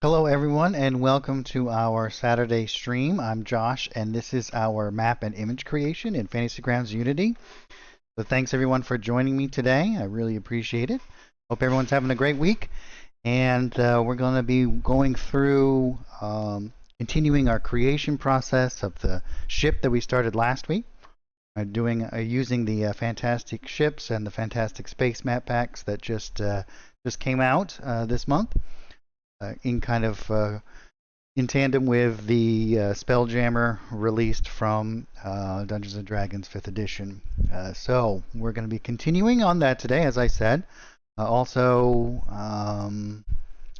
Hello everyone and welcome to our Saturday stream. I'm Josh and this is our map and image creation in Fantasy Grounds Unity. So thanks everyone for joining me today. I really appreciate it. Hope everyone's having a great week. And we're going to be going through continuing our creation process of the ship that we started last week. Using the fantastic ships and the fantastic space map packs that just came out this month. In tandem with the Spelljammer released from Dungeons and Dragons 5th edition. So we're going to be continuing on that today, as I said. Also, I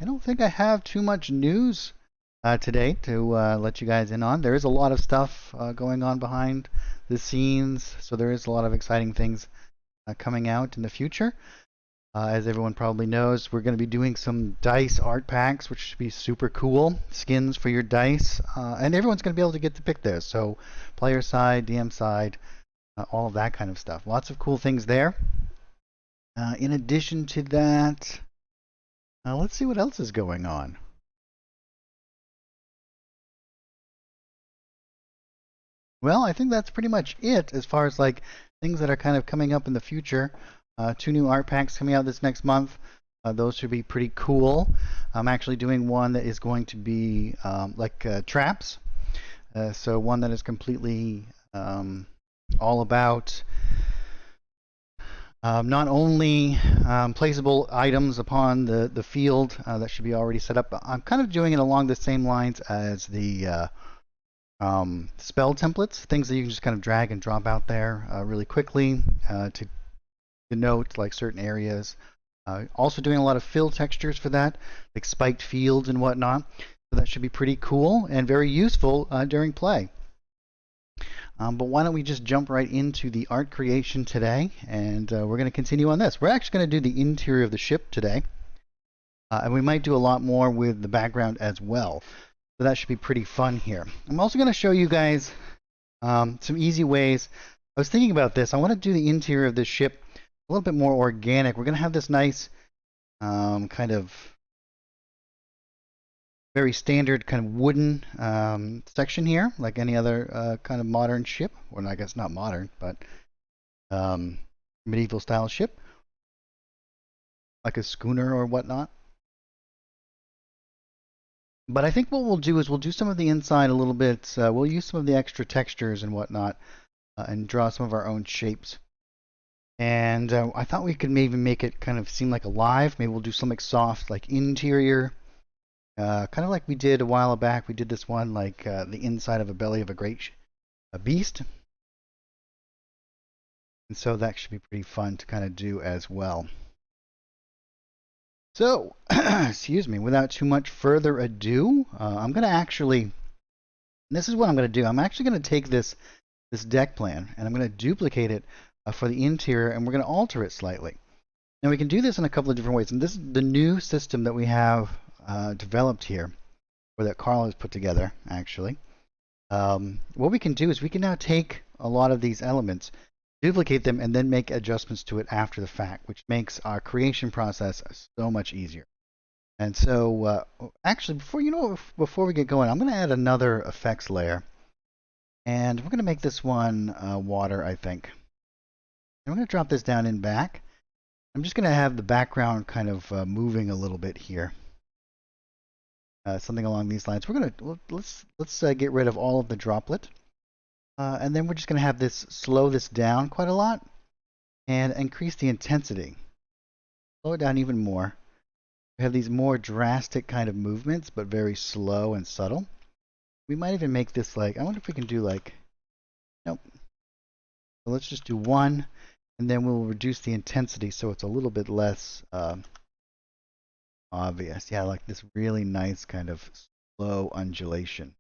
don't think I have too much news today to let you guys in on. There is a lot of stuff going on behind the scenes, so there is a lot of exciting things coming out in the future. As everyone probably knows, we're going to be doing some dice art packs, which should be super cool. Skins for your dice, and everyone's going to be able to get to pick those. So player side, DM side, all of that kind of stuff. Lots of cool things there. In addition to that, let's see what else is going on. Well, I think that's pretty much it as far as like things that are kind of coming up in the future. 2 new art packs coming out this next month. Those should be pretty cool. I'm actually doing one that is going to be like traps. So one that is completely all about not only placeable items upon the field that should be already set up, but I'm kind of doing it along the same lines as the spell templates, things that you can just kind of drag and drop out there really quickly to denote like certain areas. Also doing a lot of fill textures for that, like spiked fields and whatnot. So that should be pretty cool and very useful during play. But why don't we just jump right into the art creation today, and we're going to continue on this. We're actually going to do the interior of the ship today, and we might do a lot more with the background as well. So that should be pretty fun here. I'm also going to show you guys some easy ways. I was thinking about this. I want to do the interior of this ship a little bit more organic. We're going to have this nice kind of very standard kind of wooden section here, like any other kind of modern ship. Well, I guess not modern, but medieval style ship, like a schooner or whatnot. But I think what we'll do is we'll do some of the inside a little bit. We'll use some of the extra textures and whatnot and draw some of our own shapes. And I thought we could maybe make it kind of seem like alive. Maybe we'll do something soft like interior, kind of like we did a while back. We did this one like the inside of a belly of a great beast. And so that should be pretty fun to kind of do as well. So, excuse me, without too much further ado, I'm going to actually, this is what I'm going to do. I'm actually going to take this deck plan and I'm going to duplicate it for the interior, and we're going to alter it slightly. Now we can do this in a couple of different ways, and this is the new system that we have developed here, or that Carl has put together actually. What we can do is we can now take a lot of these elements, duplicate them, and then make adjustments to it after the fact, which makes our creation process so much easier. And so actually before we get going, I'm going to add another effects layer, and we're going to make this one water, I think. I'm going to drop this down in back. I'm just going to have the background kind of moving a little bit here. Something along these lines. We're going to let's get rid of all of the droplet, and then we're just going to have this slow this down quite a lot and increase the intensity. Slow it down even more. We have these more drastic kind of movements, but very slow and subtle. We might even make this like, I wonder if we can do like, nope. So let's just do one. And then we'll reduce the intensity so it's a little bit less obvious. Yeah, like this really nice kind of slow undulation.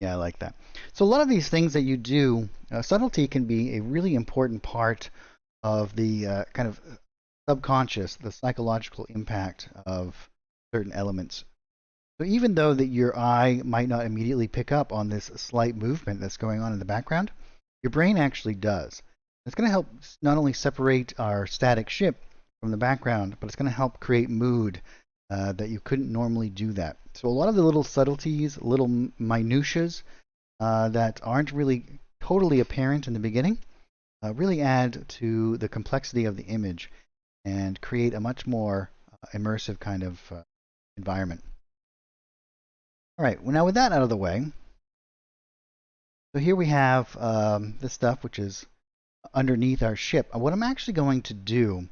Yeah, I like that. So a lot of these things that you do, subtlety can be a really important part of the kind of subconscious, the psychological impact of certain elements. So even though that your eye might not immediately pick up on this slight movement that's going on in the background, your brain actually does. It's going to help not only separate our static ship, from the background, but it's going to help create mood that you couldn't normally do that. So a lot of the little subtleties, little minutiae that aren't really totally apparent in the beginning really add to the complexity of the image and create a much more immersive kind of environment. All right, well, now with that out of the way, so here we have this stuff which is underneath our ship. And what I'm actually going to do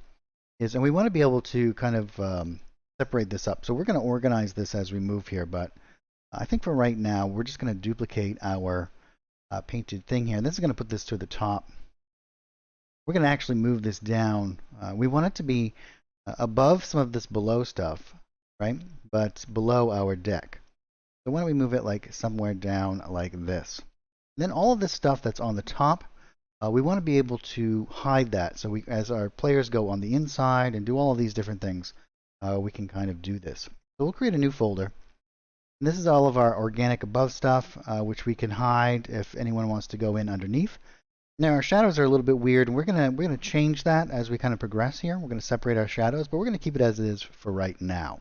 is, and we want to be able to kind of separate this up. So we're going to organize this as we move here, but I think for right now, we're just going to duplicate our painted thing here. And this is going to put this to the top. We're going to actually move this down. We want it to be above some of this below stuff, right? But below our deck. So why don't we move it like somewhere down like this? And then all of this stuff that's on the top, we want to be able to hide that. So as our players go on the inside and do all of these different things, we can kind of do this. So we'll create a new folder. And this is all of our organic above stuff, which we can hide if anyone wants to go in underneath. Now our shadows are a little bit weird, and we're gonna change that as we kind of progress here. We're gonna separate our shadows, but we're gonna keep it as it is for right now.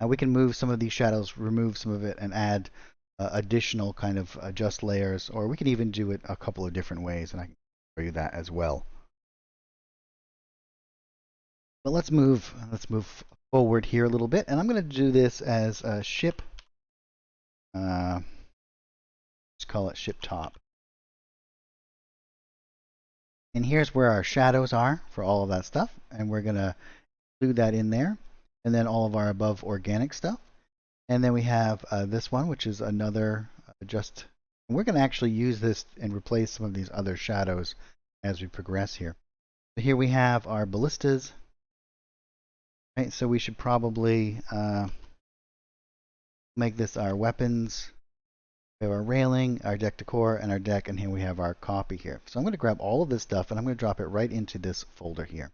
We can move some of these shadows, remove some of it, and add additional kind of adjust layers, or we can even do it a couple of different ways, and I can show you that as well. But let's move forward here a little bit, and I'm going to do this as a ship. Let's call it ship top. And here's where our shadows are for all of that stuff, and we're going to include that in there, and then all of our above organic stuff. And then we have this one, which is another adjust. And we're going to actually use this and replace some of these other shadows as we progress here. So here we have our ballistas. Right, so we should probably make this our weapons. We have our railing, our deck decor, and our deck, and here we have our copy here. So I'm going to grab all of this stuff and I'm going to drop it right into this folder here.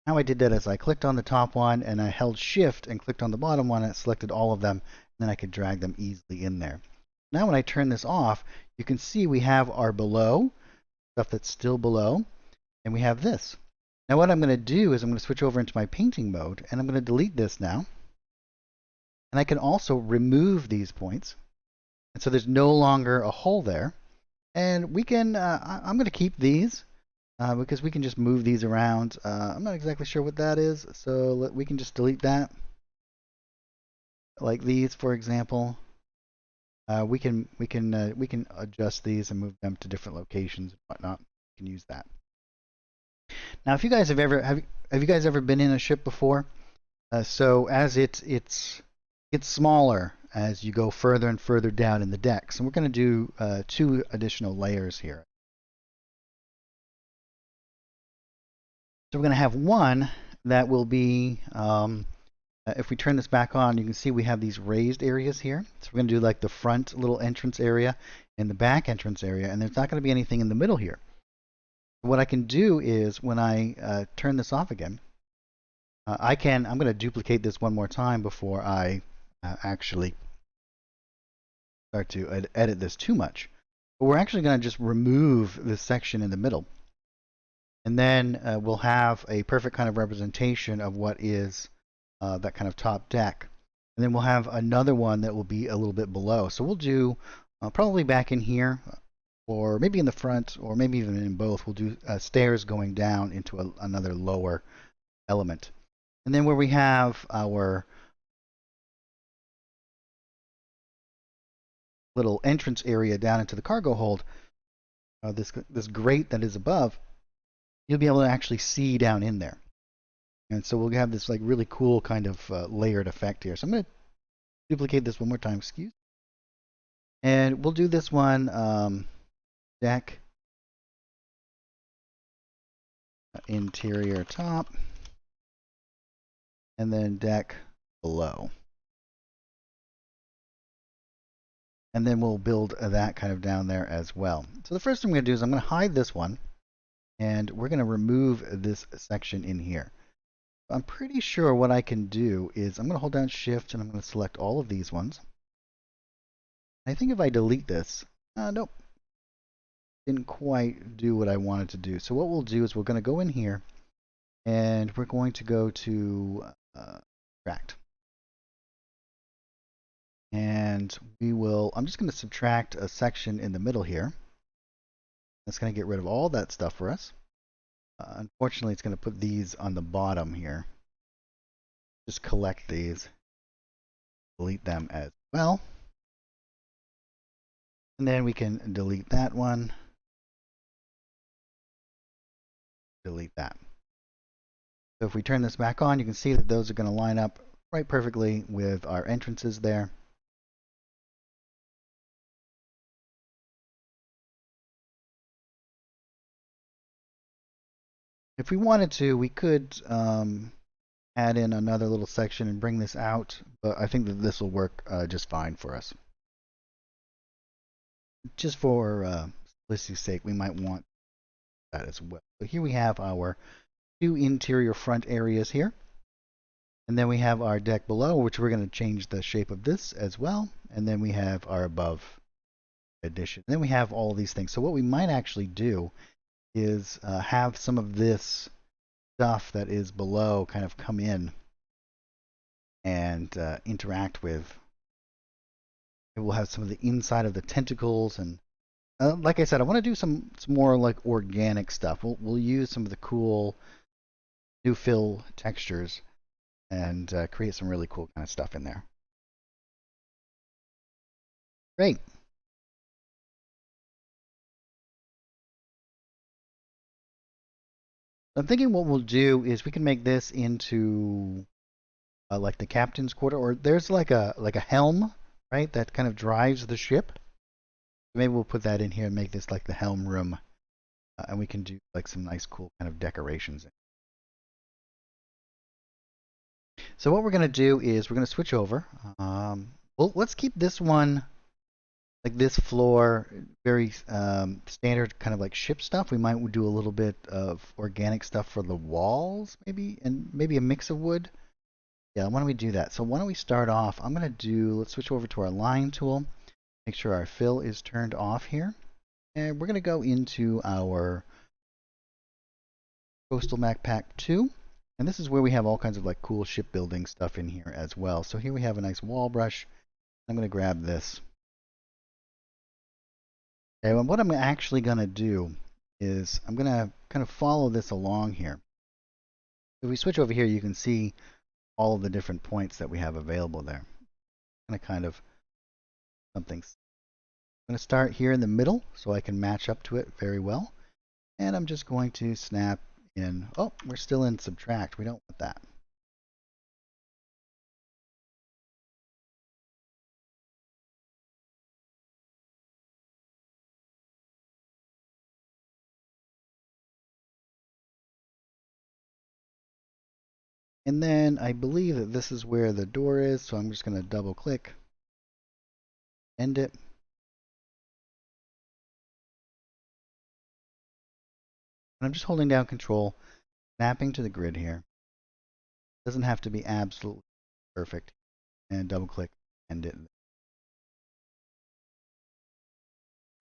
How I did that is I clicked on the top one and I held shift and clicked on the bottom one and it selected all of them, and then I could drag them easily in there. Now when I turn this off, you can see we have our below, stuff that's still below, and we have this. Now what I'm going to do is I'm going to switch over into my painting mode, and I'm going to delete this now. And I can also remove these points. And so there's no longer a hole there. And we can, I'm going to keep these because we can just move these around. I'm not exactly sure what that is, so we can just delete that. Like these, for example. We can adjust these and move them to different locations and whatnot. We can use that. Now, if you guys have you guys ever been in a ship before? So as it gets smaller as you go further and further down in the decks, and we're going to do 2 additional layers here. So we're going to have one that will be, if we turn this back on, you can see we have these raised areas here. So we're going to do like the front little entrance area and the back entrance area, and there's not going to be anything in the middle here. What I can do is when I turn this off again, I'm going to duplicate this one more time before I actually start to edit this too much. But we're actually going to just remove this section in the middle. And then we'll have a perfect kind of representation of what is that kind of top deck. And then we'll have another one that will be a little bit below. So we'll do probably back in here, or maybe in the front, or maybe even in both. We'll do stairs going down into another lower element. And then where we have our little entrance area down into the cargo hold, this grate that is above, you'll be able to actually see down in there. And so we'll have this like really cool kind of layered effect here. So I'm going to duplicate this one more time, excuse. And we'll do this one, deck, interior top, and then deck below. And then we'll build that kind of down there as well. So the first thing I'm going to do is I'm going to hide this one, and we're going to remove this section in here. I'm pretty sure what I can do is I'm going to hold down shift and I'm going to select all of these ones. I think if I delete this, nope, didn't quite do what I wanted to do. So what we'll do is we're going to go in here And we're going to go to subtract. And I'm just going to subtract a section in the middle here. That's going to get rid of all that stuff for us. Unfortunately, it's going to put these on the bottom here. Just collect these, delete them as well. And then we can delete that one, delete that. So if we turn this back on, you can see that those are going to line up right perfectly with our entrances there. If we wanted to, we could add in another little section and bring this out, but I think that this will work just fine for us. Just for simplicity's sake, we might want that as well. So here we have our two interior front areas here. And then we have our deck below, which we're going to change the shape of this as well. And then we have our above addition. And then we have all of these things. So what we might actually do is have some of this stuff that is below kind of come in and interact with. We'll have some of the inside of the tentacles, and like I said, I want to do some more like organic stuff. We'll use some of the cool new fill textures and create some really cool kind of stuff in there. Great. I'm thinking what we'll do is we can make this into like the captain's quarter, or there's like a helm, right? That kind of drives the ship. Maybe we'll put that in here and make this like the helm room, and we can do like some nice, cool kind of decorations. So what we're going to do is we're going to switch over. Well, let's keep this one, like this floor, very standard kind of like ship stuff. We might do a little bit of organic stuff for the walls, maybe, and maybe a mix of wood. Yeah, why don't we do that? So why don't we start off? Let's switch over to our line tool. Make sure our fill is turned off here. And we're going to go into our Coastal Map Pack 2. And this is where we have all kinds of like cool shipbuilding stuff in here as well. So here we have a nice wall brush. I'm going to grab this. Okay, well, what I'm actually going to do is I'm going to kind of follow this along here. If we switch over here, you can see all of the different points that we have available there. Kind of something. I'm going to start here in the middle so I can match up to it very well. And I'm just going to snap in. Oh, we're still in subtract. We don't want that. And then I believe that this is where the door is, so I'm just going to double click, end it. And I'm just holding down control, snapping to the grid here. Doesn't have to be absolutely perfect. And double click, end it.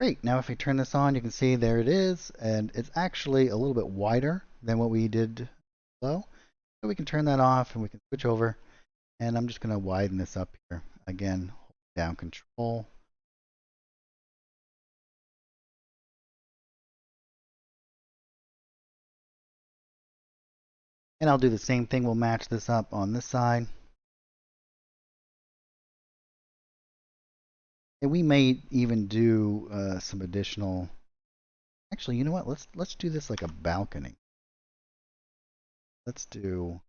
Great, now if we turn this on, you can see there it is, and it's actually a little bit wider than what we did below. So we can turn that off and we can switch over. And I'm just going to widen this up here. Again, hold down control. And I'll do the same thing. We'll match this up on this side. And we may even do some additional. Actually, you know what? Let's do this like a balcony. Let's do.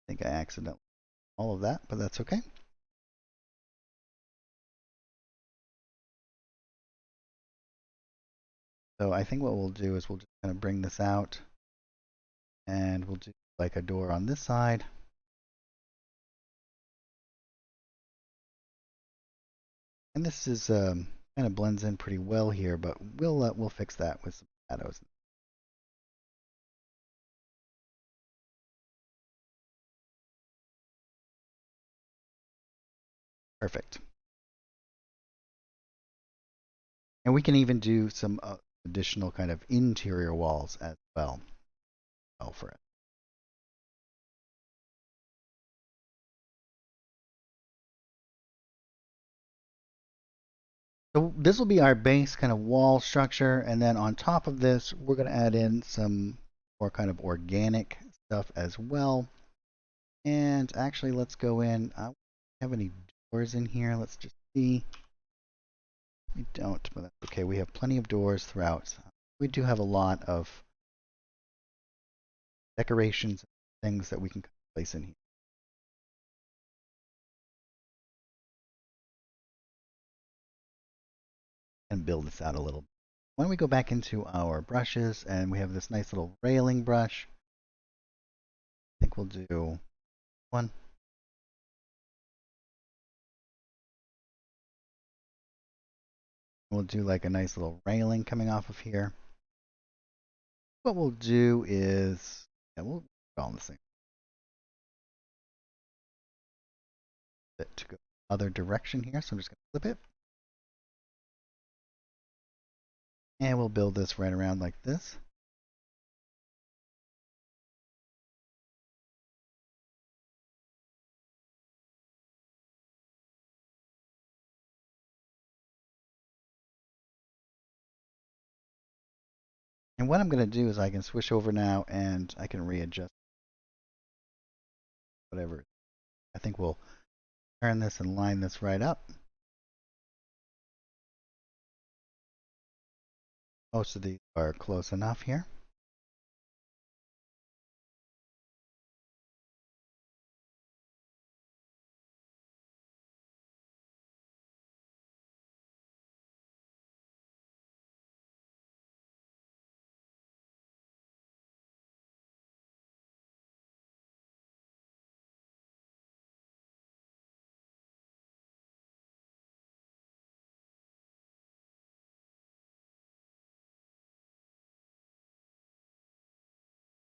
I think I accidentally all of that, but that's okay. So I think what we'll do is we'll just kind of bring this out, and we'll do like a door on this side. And this is kind of blends in pretty well here, but we'll fix that with some shadows. Perfect. And we can even do some additional kind of interior walls as well. For it. So this will be our base kind of wall structure, and then on top of this, we're going to add in some more kind of organic stuff as well. And actually, let's go in. Have any doors in here? Let's just see. We don't, but that's okay. We have plenty of doors throughout. We do have a lot of decorations, things that we can place in here. And build this out a little. Why don't we go back into our brushes, and we have this nice little railing brush. I think we'll do one. We'll do like a nice little railing coming off of here. What we'll do is, yeah, we'll put all the same. To go the other direction here, so I'm just going to flip it. And we'll build this right around like this. And what I'm going to do is I can switch over now and I can readjust whatever. I think we'll turn this and line this right up. Most of these are close enough here.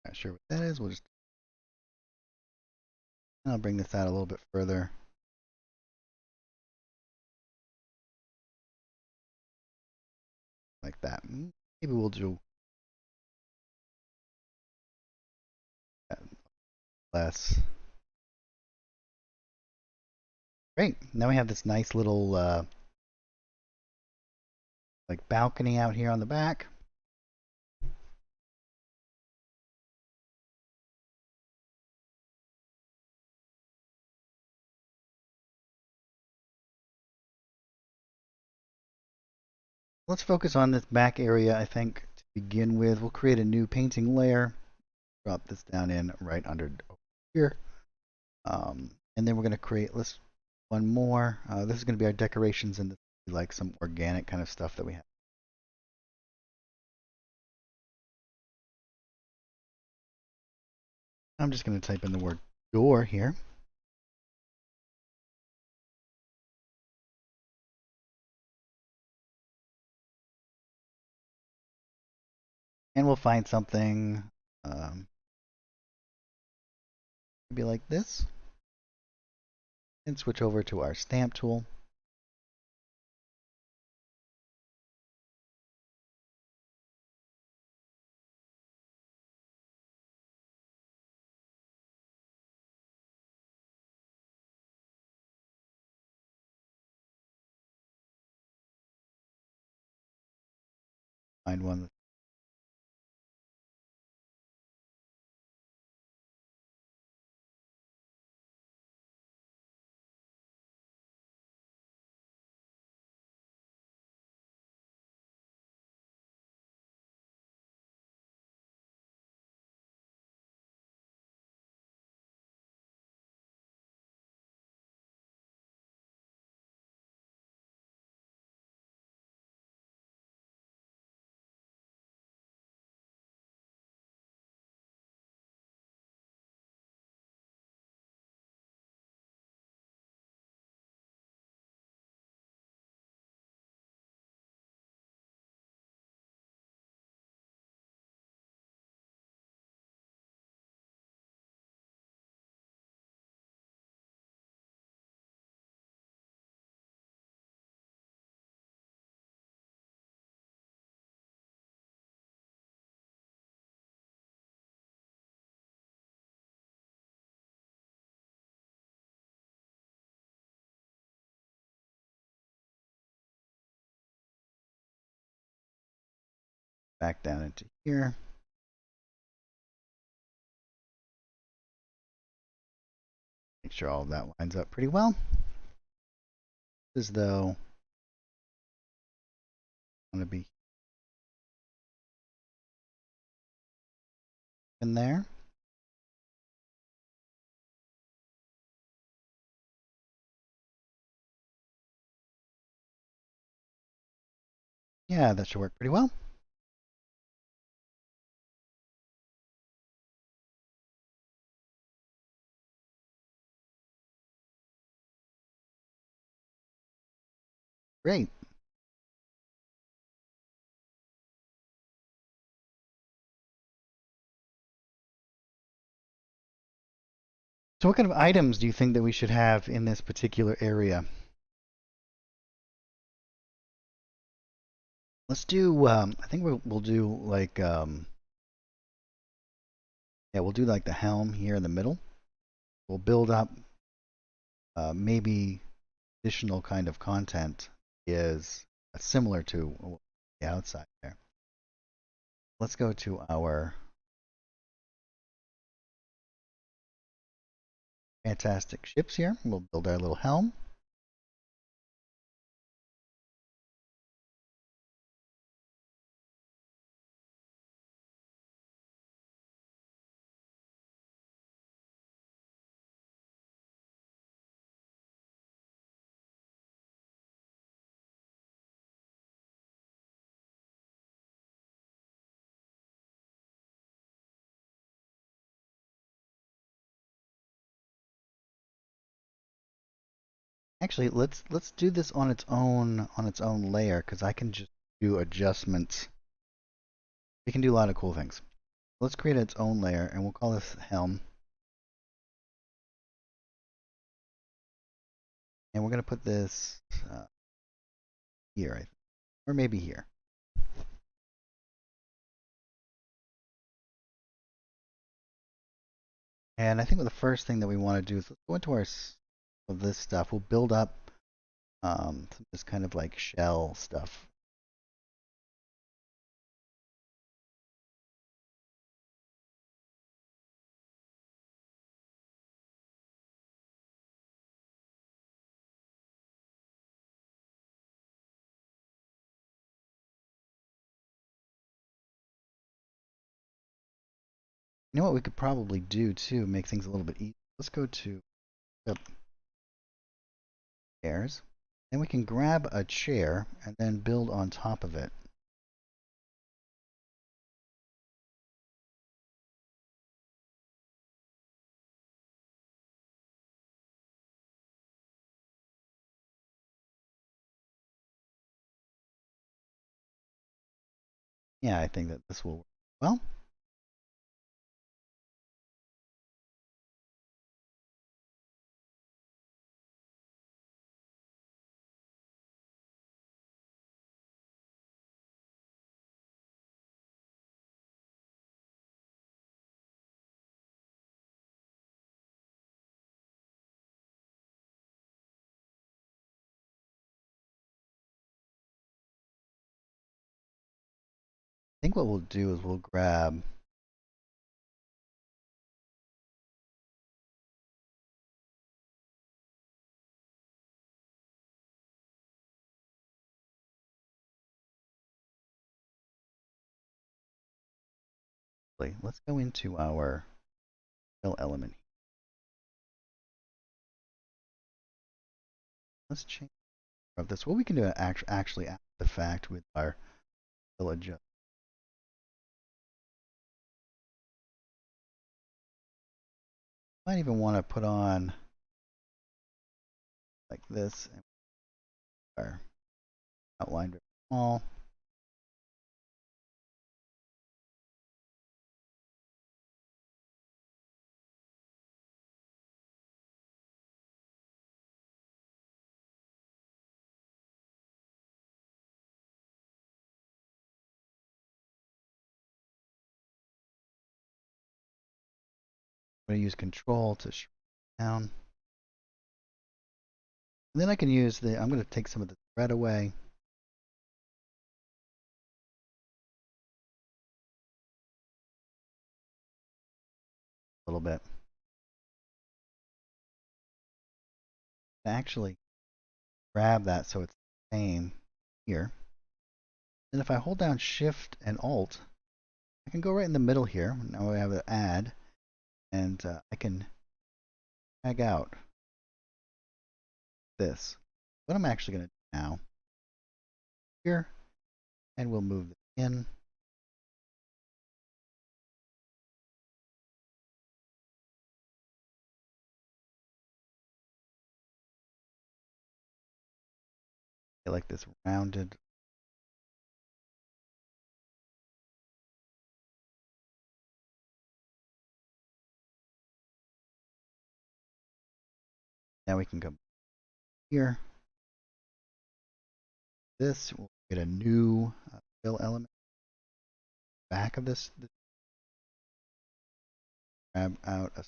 Not sure what that is. I'll bring this out a little bit further. Like that. Maybe we'll do less. Great. Now we have this nice little like balcony out here on the back. Let's focus on this back area, I think, to begin with. We'll create a new painting layer. Drop this down in right under here. And then we're going to create one more. This is going to be our decorations and like some organic kind of stuff that we have. I'm just going to type in the word door here. And we'll find something maybe like this. And switch over to our stamp tool. Find one. back down into here. Make sure all of that lines up pretty well. As though I'm going to be in there. Yeah, that should work pretty well. Great. So what kind of items do you think that we should have in this particular area? Let's do, I think we'll do like, yeah, we'll do like the helm here in the middle. We'll build up maybe additional kind of content is similar to the outside there. Let's go to our fantastic ships here. We'll build our little helm. Actually, let's do this on its own layer because I can just do adjustments. We can do a lot of cool things. Let's create its own layer and we'll call this helm. And we're going to put this here, I think, or maybe here. And I think the first thing that we want to do is let's go into our of this stuff. We'll build up this kind of like shell stuff. You know what we could probably do too, make things a little bit easier. Let's go to chairs. Then we can grab a chair and then build on top of it. Yeah, I think that this will work well. I think what we'll do is we'll grab let's go into our fill element. Let's change this. What we can do actually after the fact with our fill adjust. Might even want to put on like this and our outline very small. I'm going to use control to shrink down. And then I can use I'm going to take some of the thread away. a little bit. Actually grab that so it's the same here. And if I hold down Shift and Alt, I can go right in the middle here. Now I have an add, and I can drag out this. What I'm actually going to do now here, and we'll move this in. I like this rounded. Now we can go here. This will get a new fill element. Back of this, grab out a.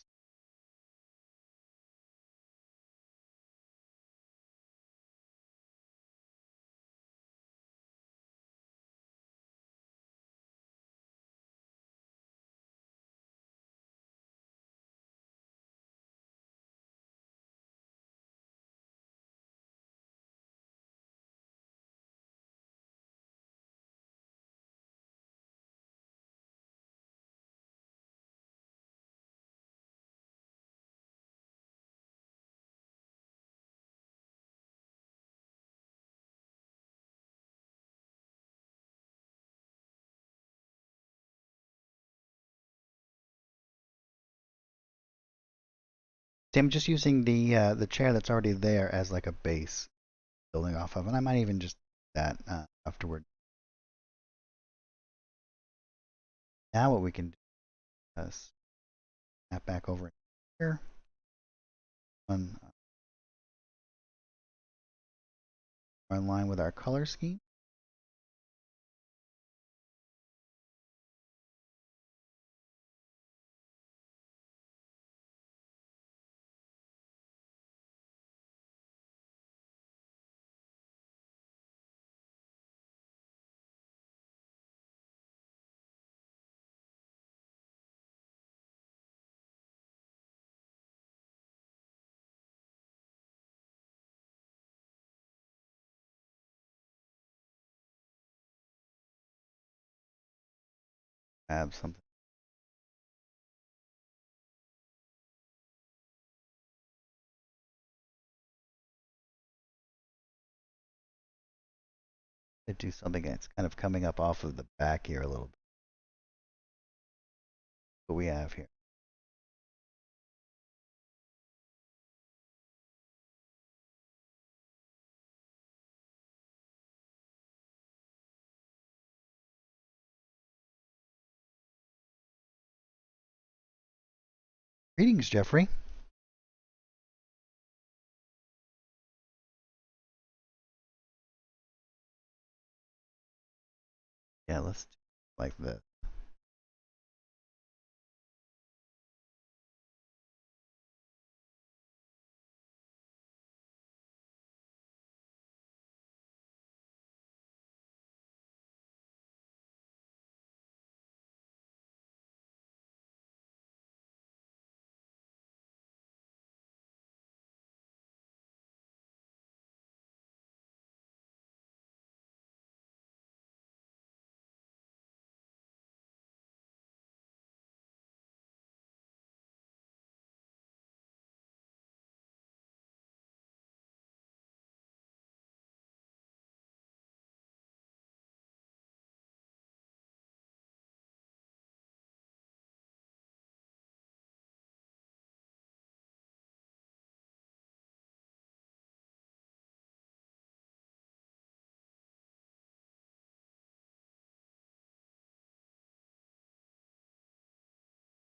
See, I'm just using the chair that's already there as like a base, building off of, and I might even just do that afterward. Now what we can do is snap back over here. One in line with our color scheme. Grab something. To do something that's kind of coming up off of the back here a little bit. What we have here. Greetings, Jeffrey. Yeah, let's do it like this.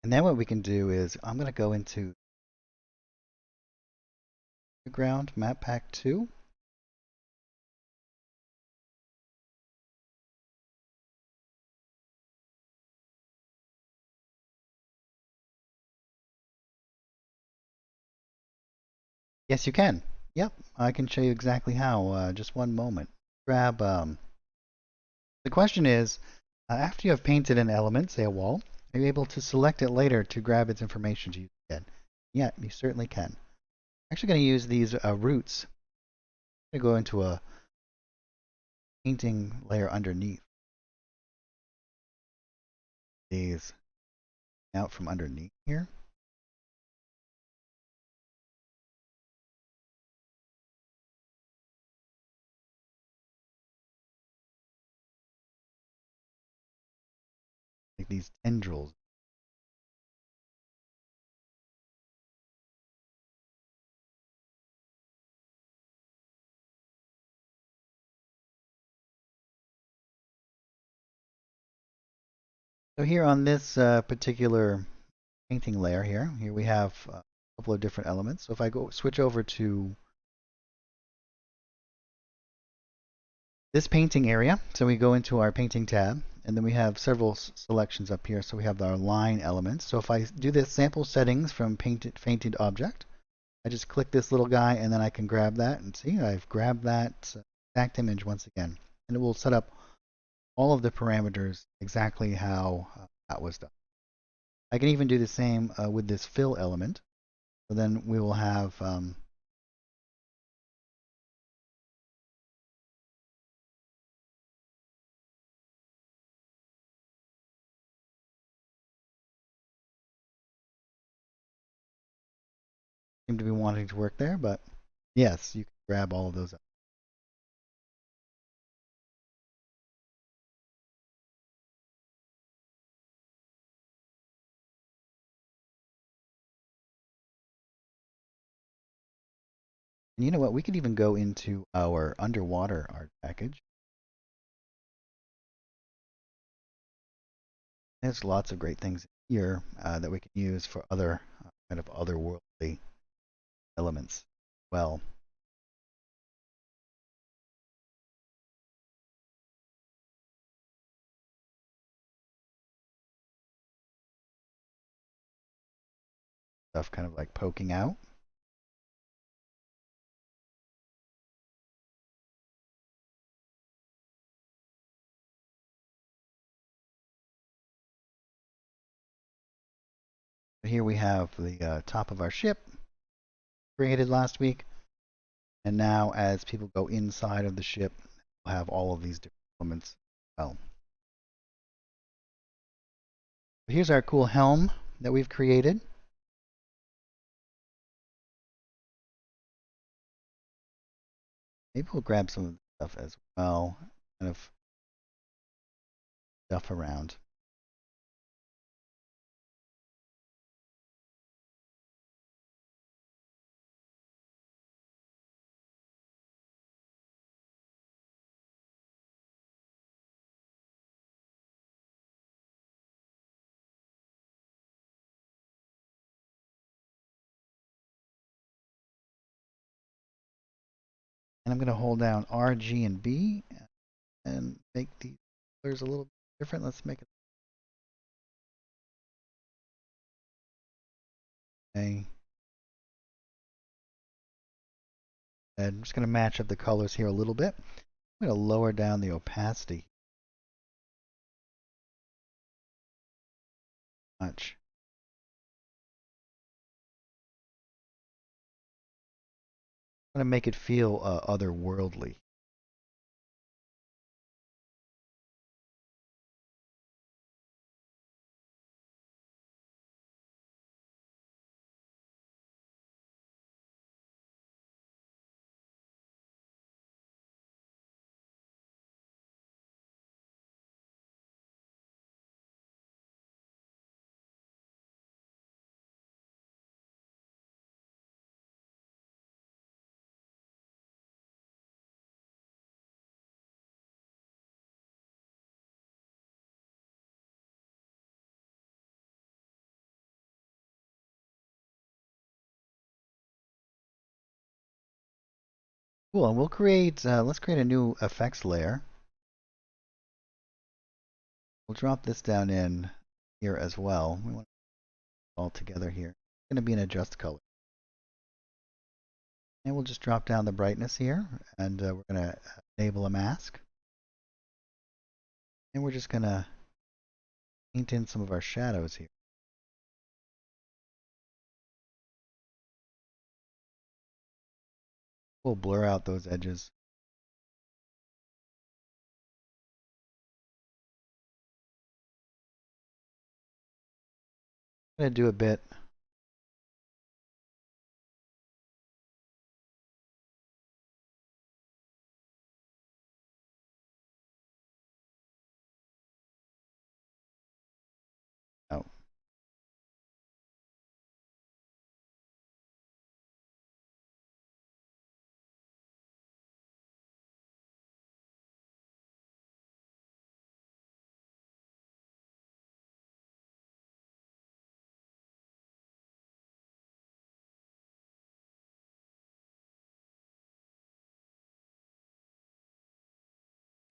And then what we can do is I'm going to go into the ground map pack 2. Yes, you can. Yep, I can show you exactly how. Just one moment. Grab. The question is, after you have painted an element, say a wall, Are you able to select it later to grab its information to use again? Yeah, you certainly can. I'm actually going to use these roots. I'm going to go into a painting layer underneath these out from underneath here. Like these tendrils. So here on this particular painting layer here we have a couple of different elements. So if I go switch over to this painting area, so we go into our painting tab, and then we have several selections up here. So we have our line elements. So if I do this sample settings from painted object, I just click this little guy, and then I can grab that, and see, I've grabbed that exact image once again, and it will set up all of the parameters exactly how that was done. I can even do the same with this fill element. So then we will have seem to be wanting to work there, but yes, you can grab all of those up. And you know what? We could even go into our underwater art package. There's lots of great things here that we can use for other kind of otherworldly elements. Well, stuff kind of like poking out. Here we have the top of our ship created last week, and now as people go inside of the ship, we'll have all of these different elements. Well, here's our cool helm that we've created. Maybe we'll grab some of the stuff as well, kind of stuff around. And I'm going to hold down R, G, and B and make the colors a little different. Let's make it a. And I'm just going to match up the colors here a little bit. I'm going to lower down the opacity. Much. I'm going to make it feel otherworldly. Cool, and we'll create, let's create a new effects layer. We'll drop this down in here as well. We want it all together here. It's going to be an adjust color. And we'll just drop down the brightness here, and we're going to enable a mask. And we're just going to paint in some of our shadows here. We'll blur out those edges. I'm going to do a bit. Oh.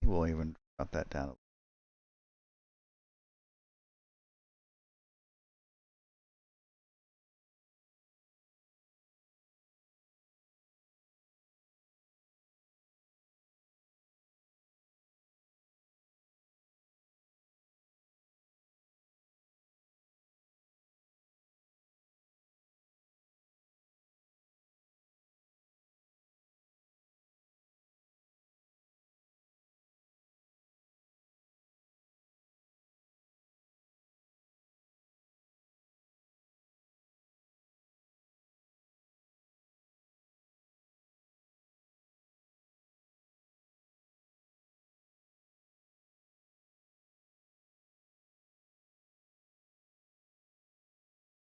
We'll even drop that down.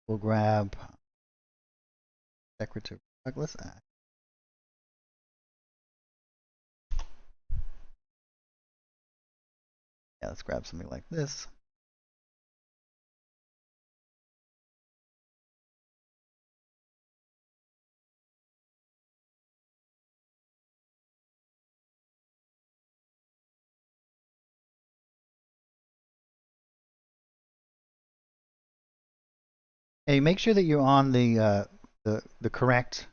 We'll grab decorative. Let's yeah, let's grab something like this. Hey, make sure that you're on the correct.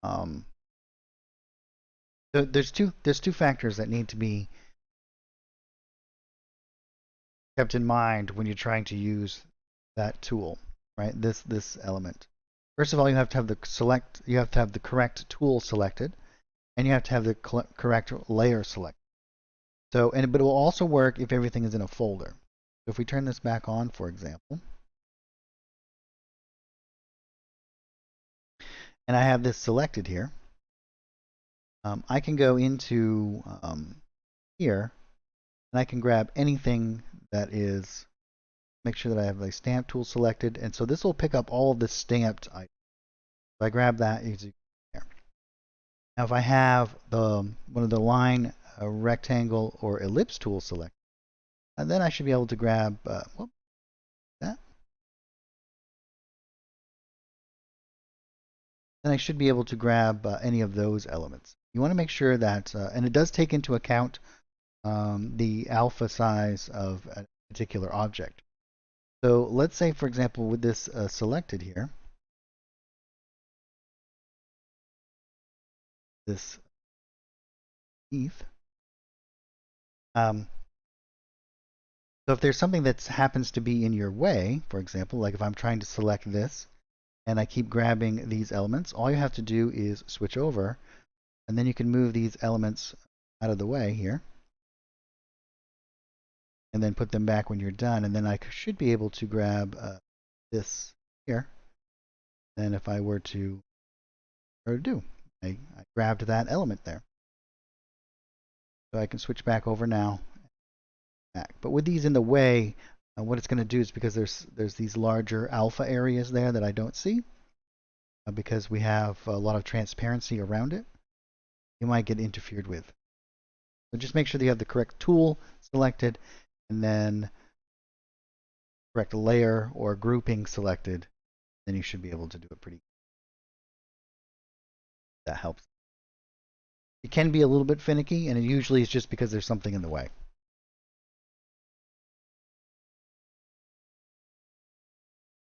Um, there's two factors that need to be kept in mind when you're trying to use that tool, right? This element. First of all, you have to have the correct tool selected, and you have to have the correct layer selected. So, but it will also work if everything is in a folder. So if we turn this back on, for example, and I have this selected here, I can go into here, and I can grab anything that is, make sure that I have a stamp tool selected, and so this will pick up all of the stamped items. If I grab that, you can there. Now if I have one of the line, rectangle, or ellipse tools selected, and then I should be able to grab that. Then I should be able to grab any of those elements. You want to make sure that, and it does take into account the alpha size of a particular object. So let's say, for example, with this selected here, this ETH, so if there's something that happens to be in your way, for example, like if I'm trying to select this and I keep grabbing these elements, all you have to do is switch over, and then you can move these elements out of the way here, and then put them back when you're done, and then I should be able to grab this here. And if I were to, I grabbed that element there. So I can switch back over now. But with these in the way, what it's going to do is, because there's these larger alpha areas there that I don't see, because we have a lot of transparency around it, you might get interfered with. So just make sure that you have the correct tool selected, and then correct layer or grouping selected, then you should be able to do it pretty. That helps. It can be a little bit finicky, and it usually is just because there's something in the way.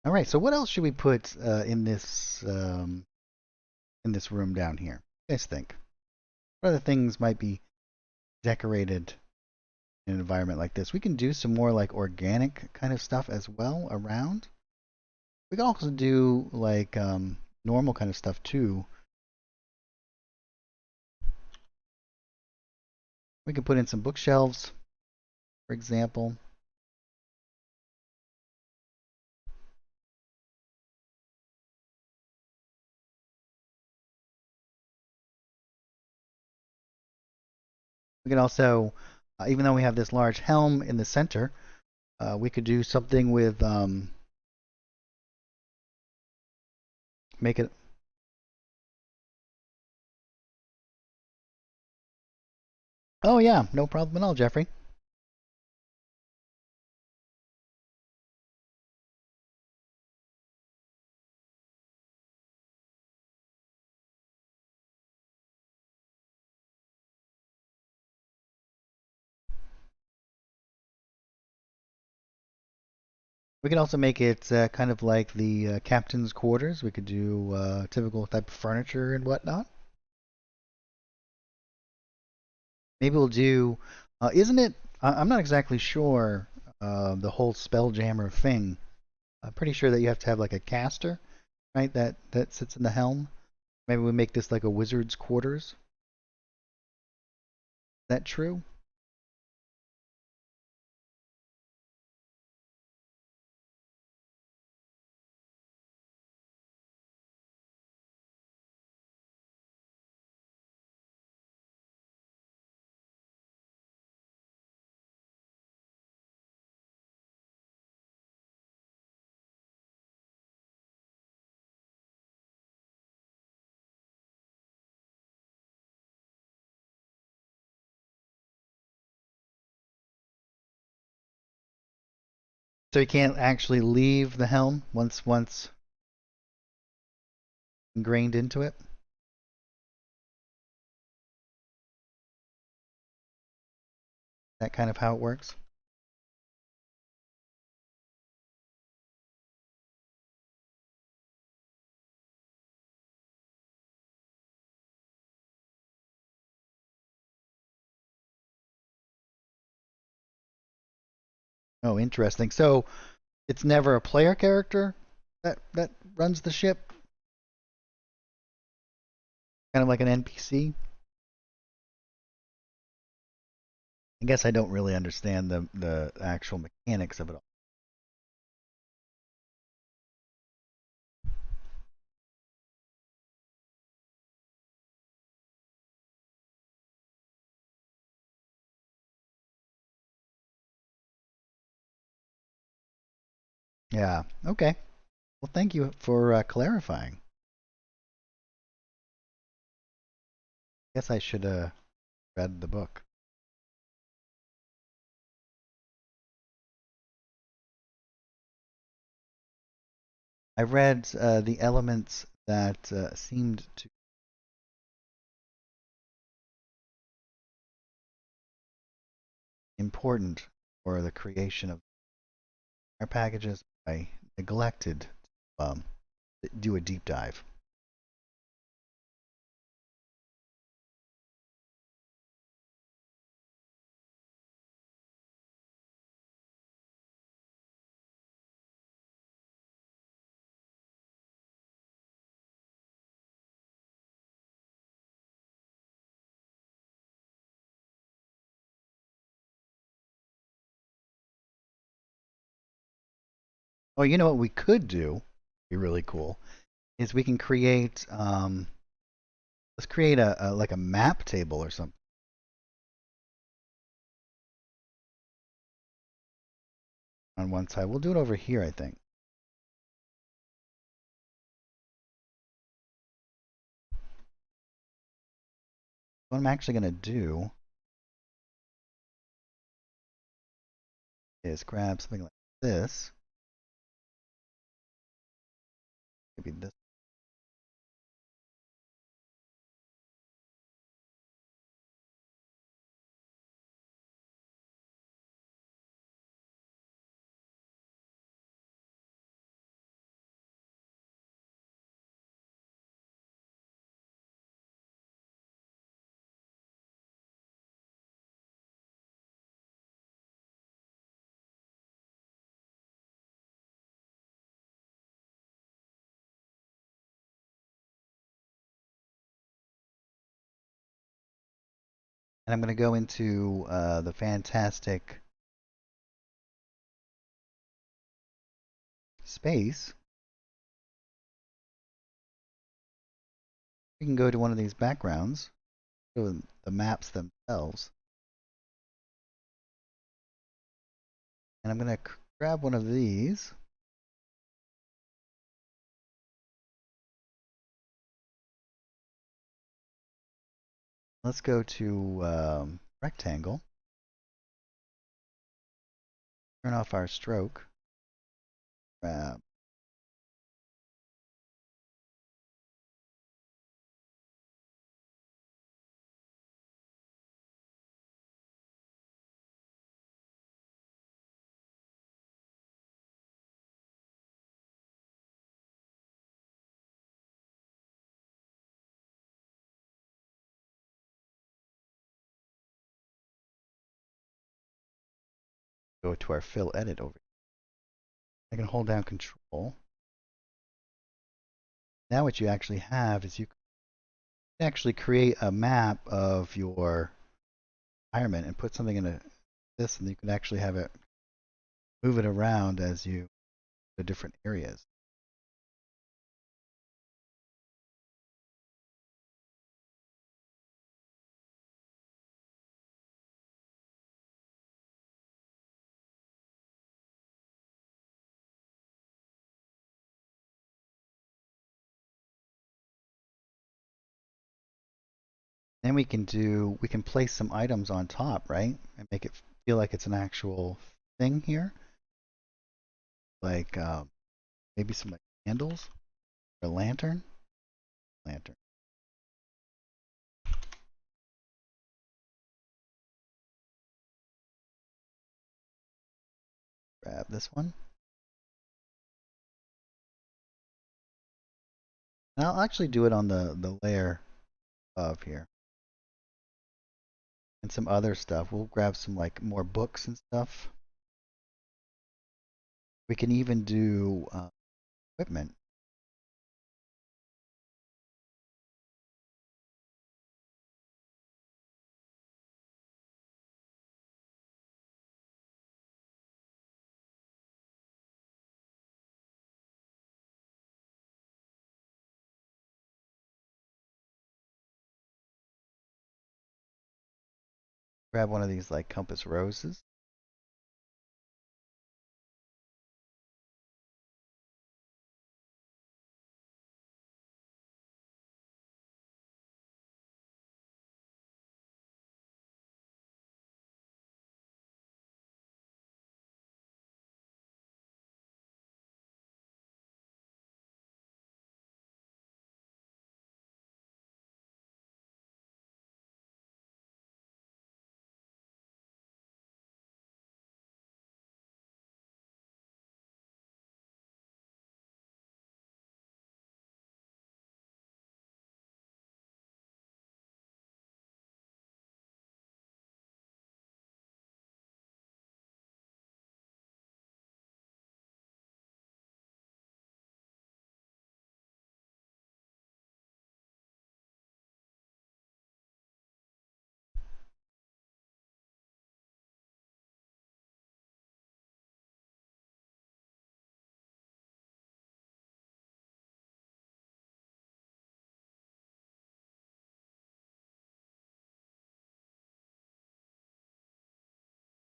All right, so what else should we put in this room down here? What do you guys think? What other things might be decorated in an environment like this. We can do some more like organic kind of stuff as well around. We can also do like normal kind of stuff too. We can put in some bookshelves, for example. We can also, even though we have this large helm in the center, we could do something with make it. Oh yeah, no problem at all, Jeffrey. We could also make it kind of like the captain's quarters. We could do typical type of furniture and whatnot. Maybe we'll do. Isn't it? I'm not exactly sure the whole spelljammer thing. I'm pretty sure that you have to have like a caster, right? That sits in the helm. Maybe we make this like a wizard's quarters. Is that true? So you can't actually leave the helm once ingrained into it. That kind of how it works. Oh, interesting. So it's never a player character that runs the ship, kind of like an NPC. I guess I don't really understand the actual mechanics of it all. Yeah. Okay. Well, thank you for clarifying. Guess I should read the book. I read the elements that seemed to important for the creation of our packages. I neglected to do a deep dive. Oh, you know what we could do? Be really cool. Is we can create let's create a like a map table or something on one side. We'll do it over here, I think. What I'm actually going to do is grab something like this. Maybe this. And I'm going to go into the fantastic space. We can go to one of these backgrounds, show the maps themselves. And I'm going to grab one of these. Let's go to rectangle. Turn off our stroke. Grab. Go to our fill edit over here. I can hold down control. Now what you actually have is you can actually create a map of your environment and put something in this, and you can actually have it move it around as you go to different areas. Then we can place some items on top, right? And make it feel like it's an actual thing here. Like maybe some like candles or a lantern. Lantern. Grab this one. And I'll actually do it on the layer above here. And some other stuff. We'll grab some like more books and stuff. We can even do equipment. Grab one of these like compass roses.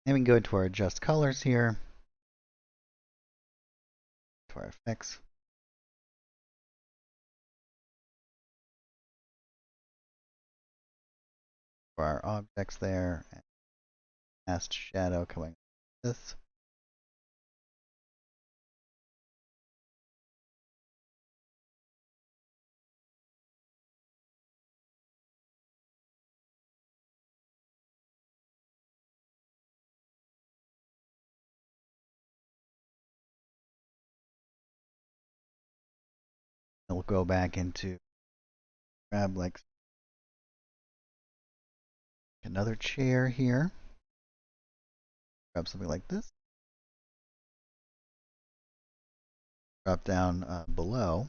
And we can go to our adjust colors here. To our effects. For our objects there. And cast shadow coming like this. And we'll go back into grab like another chair here. Grab something like this. Drop down below.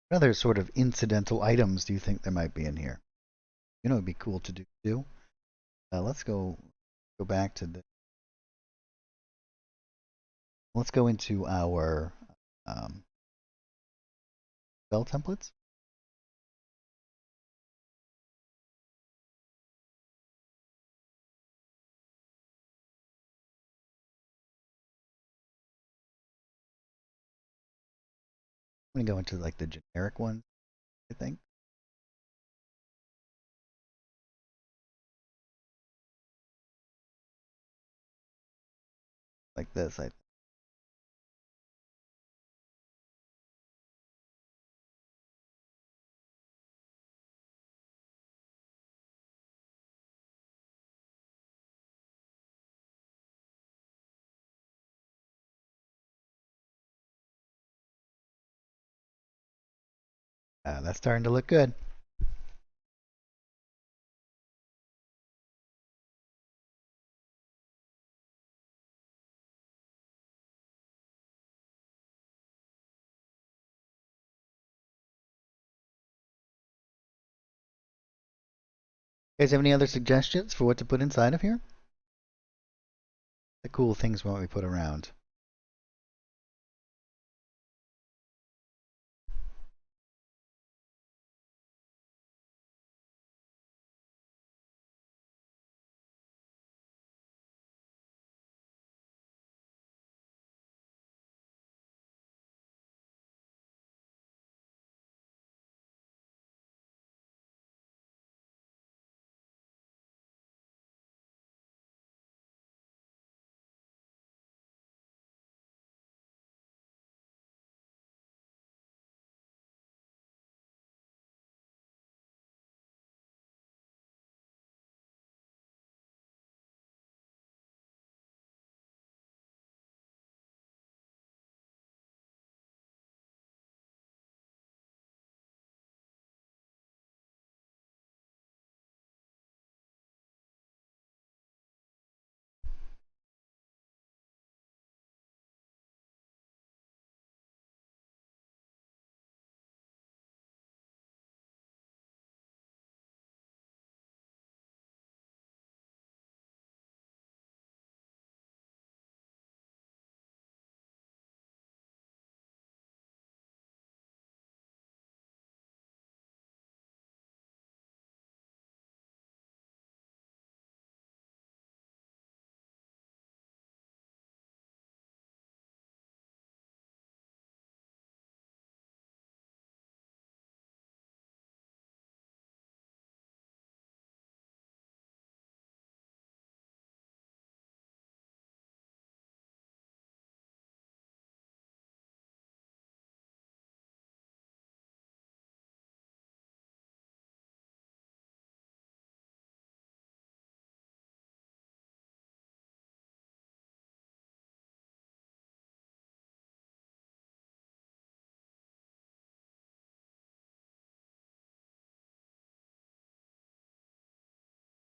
What other sort of incidental items do you think there might be in here? You know, it'd be cool to do too. Let's go back to the. Let's go into our spell templates. I'm gonna go into like the generic ones, I think. Like this, I that's starting to look good. You guys have any other suggestions for what to put inside of here? The cool things we put around.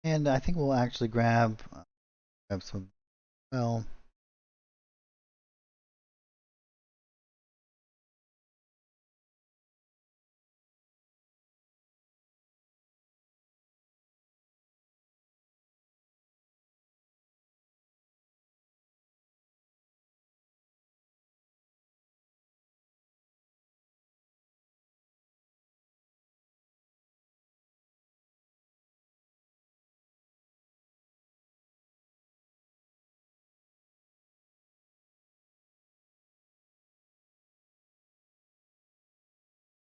And I think we'll actually grab some. Well,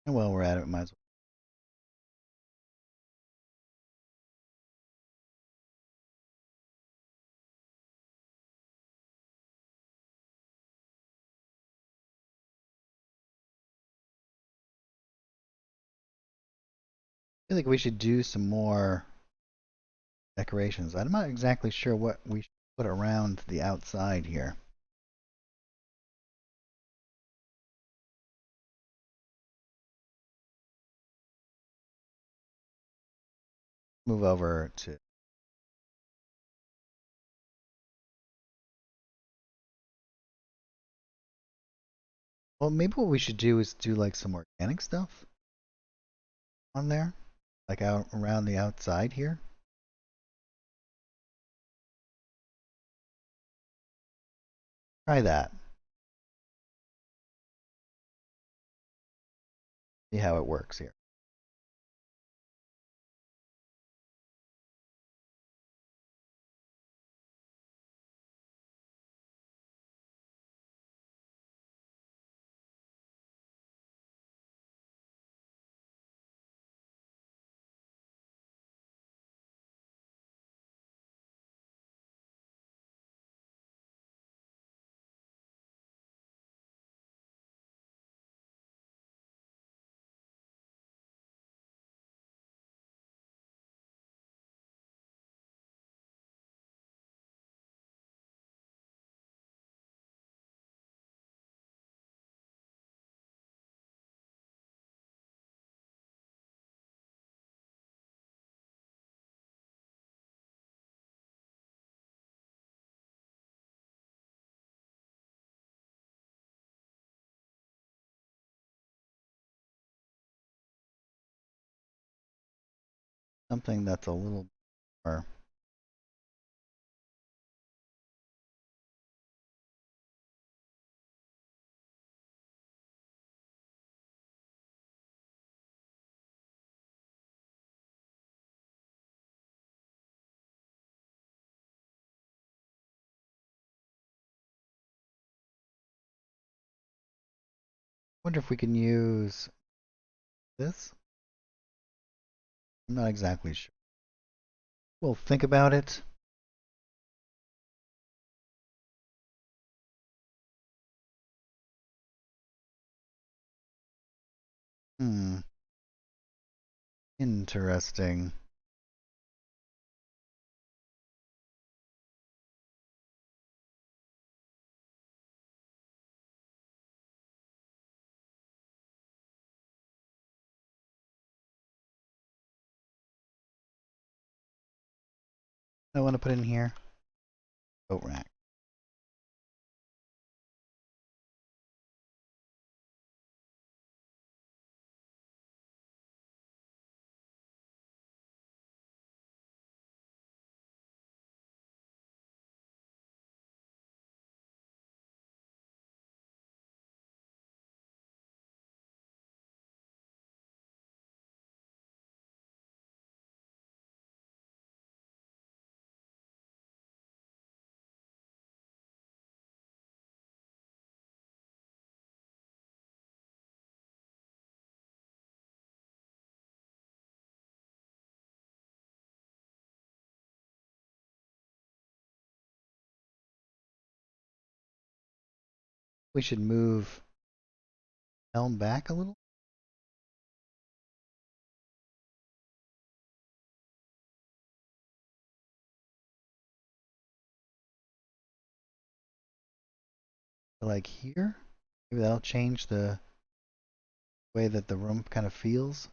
and while we're at it, might as well. I feel like we should do some more decorations. I'm not exactly sure what we should put around the outside here. Move over to. Well, maybe what we should do is do like some organic stuff on there, like out around the outside here. Try that. See how it works here. Something that's a little more. Wonder if we can use this. I'm not exactly sure. We'll think about it. Hmm. Interesting. I want to put in here. Boat rack. We should move helm back a little. Like here. Maybe that'll change the way that the room kind of feels.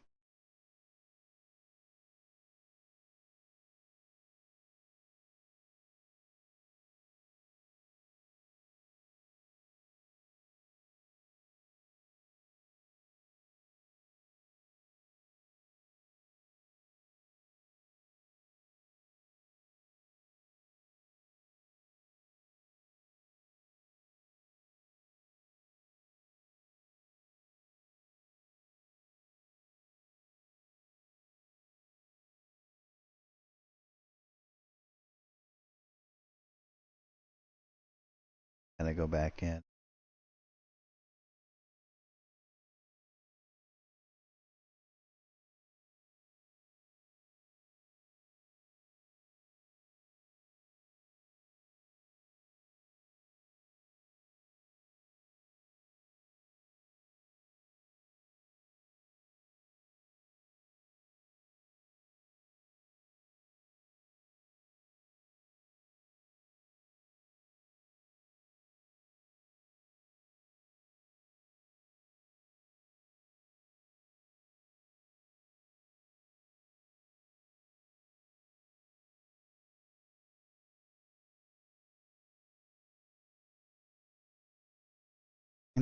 And I go back in.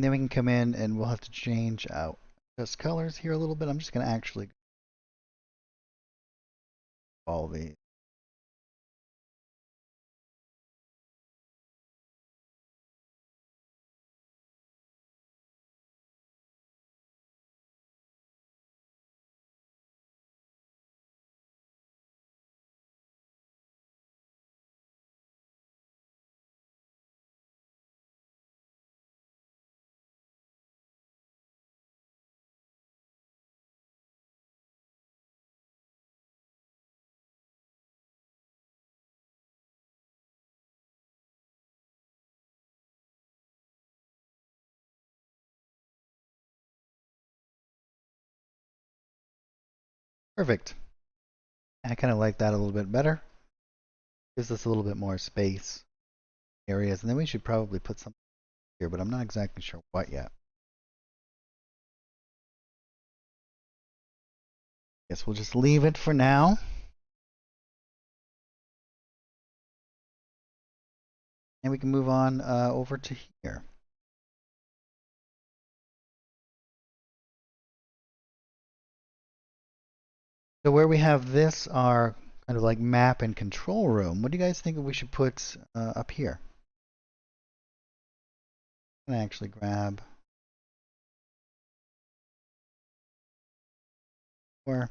And then we can come in and we'll have to change out just colors here a little bit. I'm just going to actually all these. Perfect. I kind of like that a little bit better. Gives us a little bit more space areas. And then we should probably put something here, but I'm not exactly sure what yet. Guess we'll just leave it for now. And we can move on over to here. So where we have this, our kind of like map and control room, what do you guys think we should put up here? I'm gonna actually grab or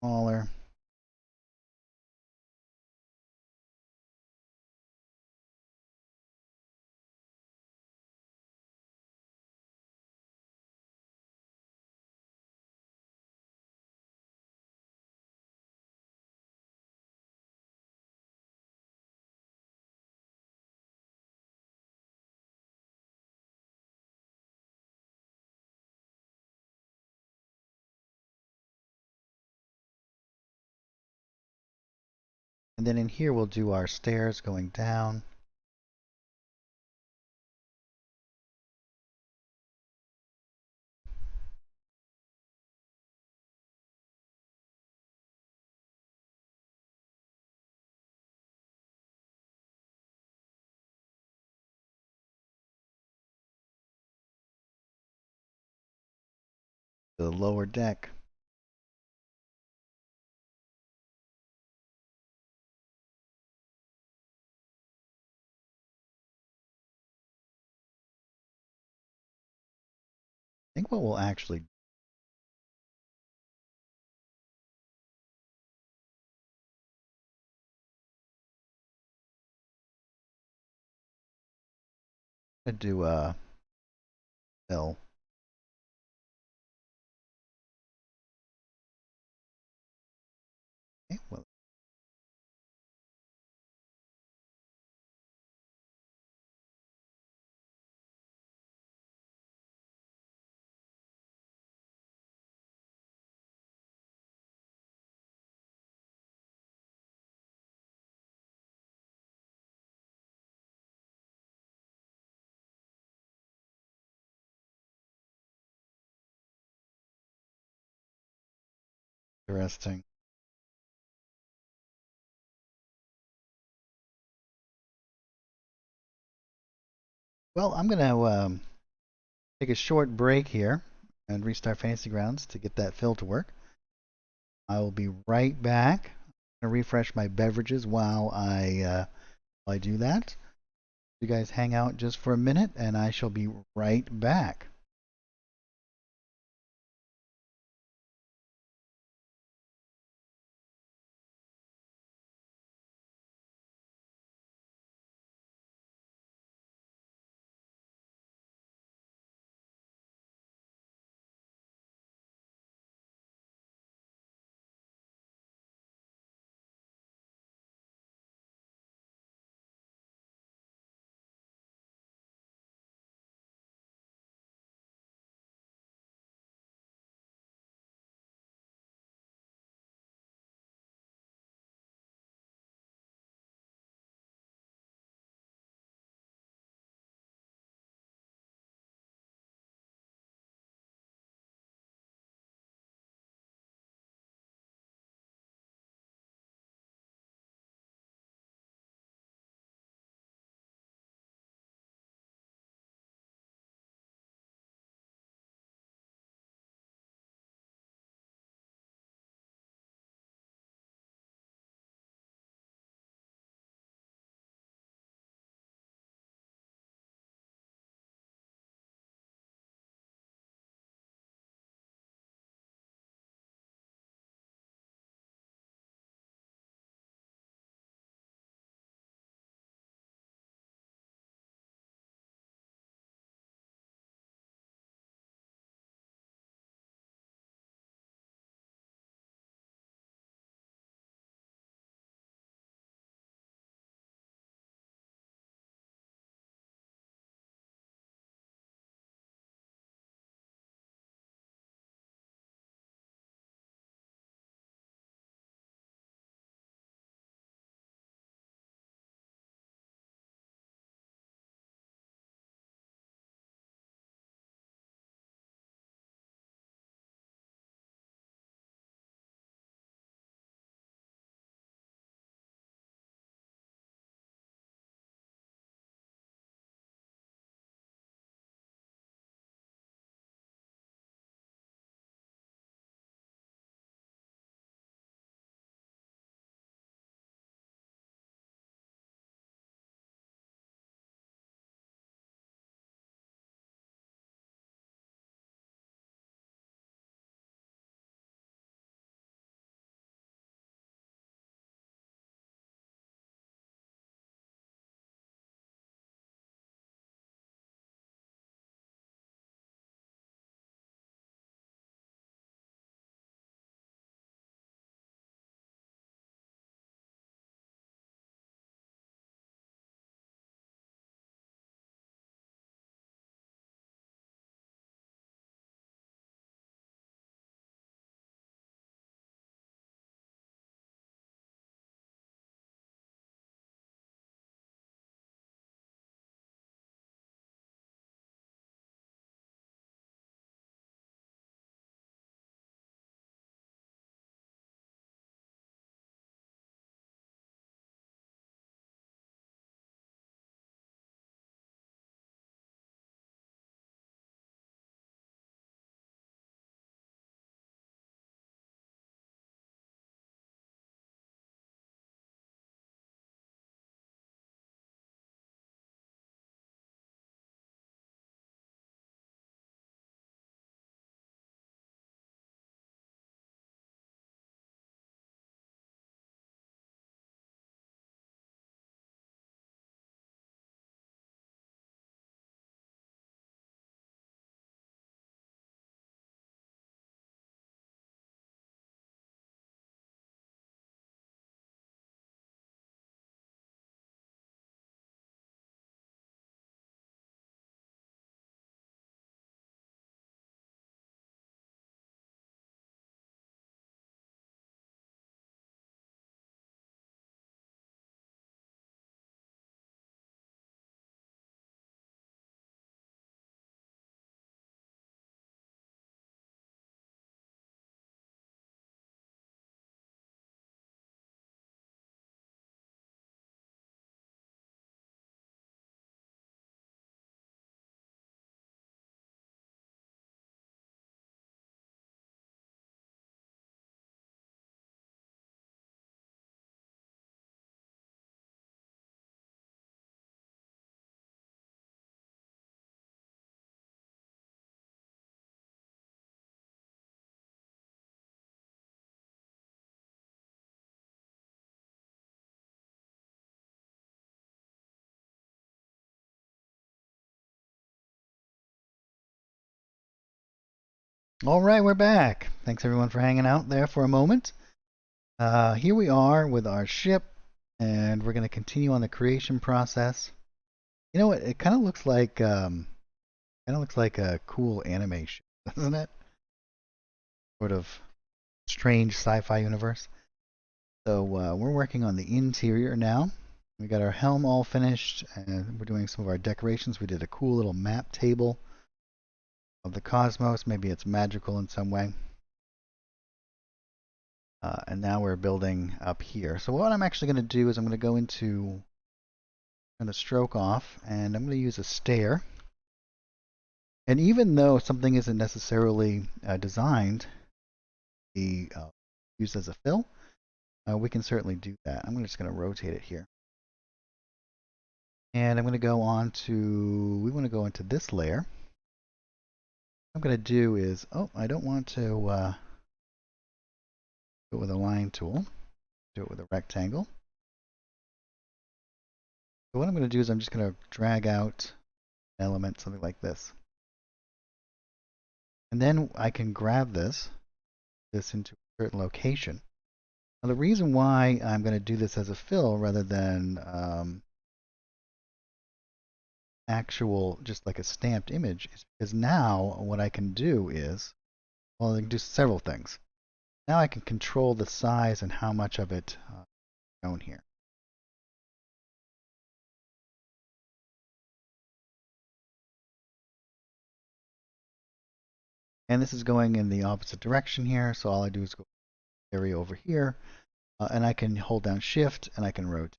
smaller. And then in here we'll do our stairs going down. To the lower deck. I think what we'll actually do a fill. Okay, well, interesting. Well, I'm gonna take a short break here and restart Fantasy Grounds to get that fill to work. I will be right back. I'm gonna refresh my beverages while I do that. You guys hang out just for a minute, and I shall be right back. All right, we're back. Thanks everyone for hanging out there for a moment. Here we are with our ship, and we're going to continue on the creation process. You know what? It kind of looks like a cool animation, doesn't it? Sort of strange sci-fi universe. So we're working on the interior now. We got our helm all finished, and we're doing some of our decorations. We did a cool little map table of the cosmos. Maybe it's magical in some way. And now we're building up here. So what I'm actually going to do is I'm going to go into, I'm going to stroke off, and I'm going to use a stair. And even though something isn't necessarily designed to be used as a fill, we can certainly do that. I'm just going to rotate it here. And I'm going to go on to, we want to go into this layer. What I'm going to do is, I don't want to do it with a line tool. Do it with a rectangle. So what I'm going to do is I'm just going to drag out an element, something like this. And then I can grab this into a certain location. Now the reason why I'm going to do this as a fill rather than actual, just like a stamped image, is because now what I can do is, well, I can do several things. Now I can control the size and how much of it shown here. And this is going in the opposite direction here, so all I do is go area over here, and I can hold down shift and I can rotate.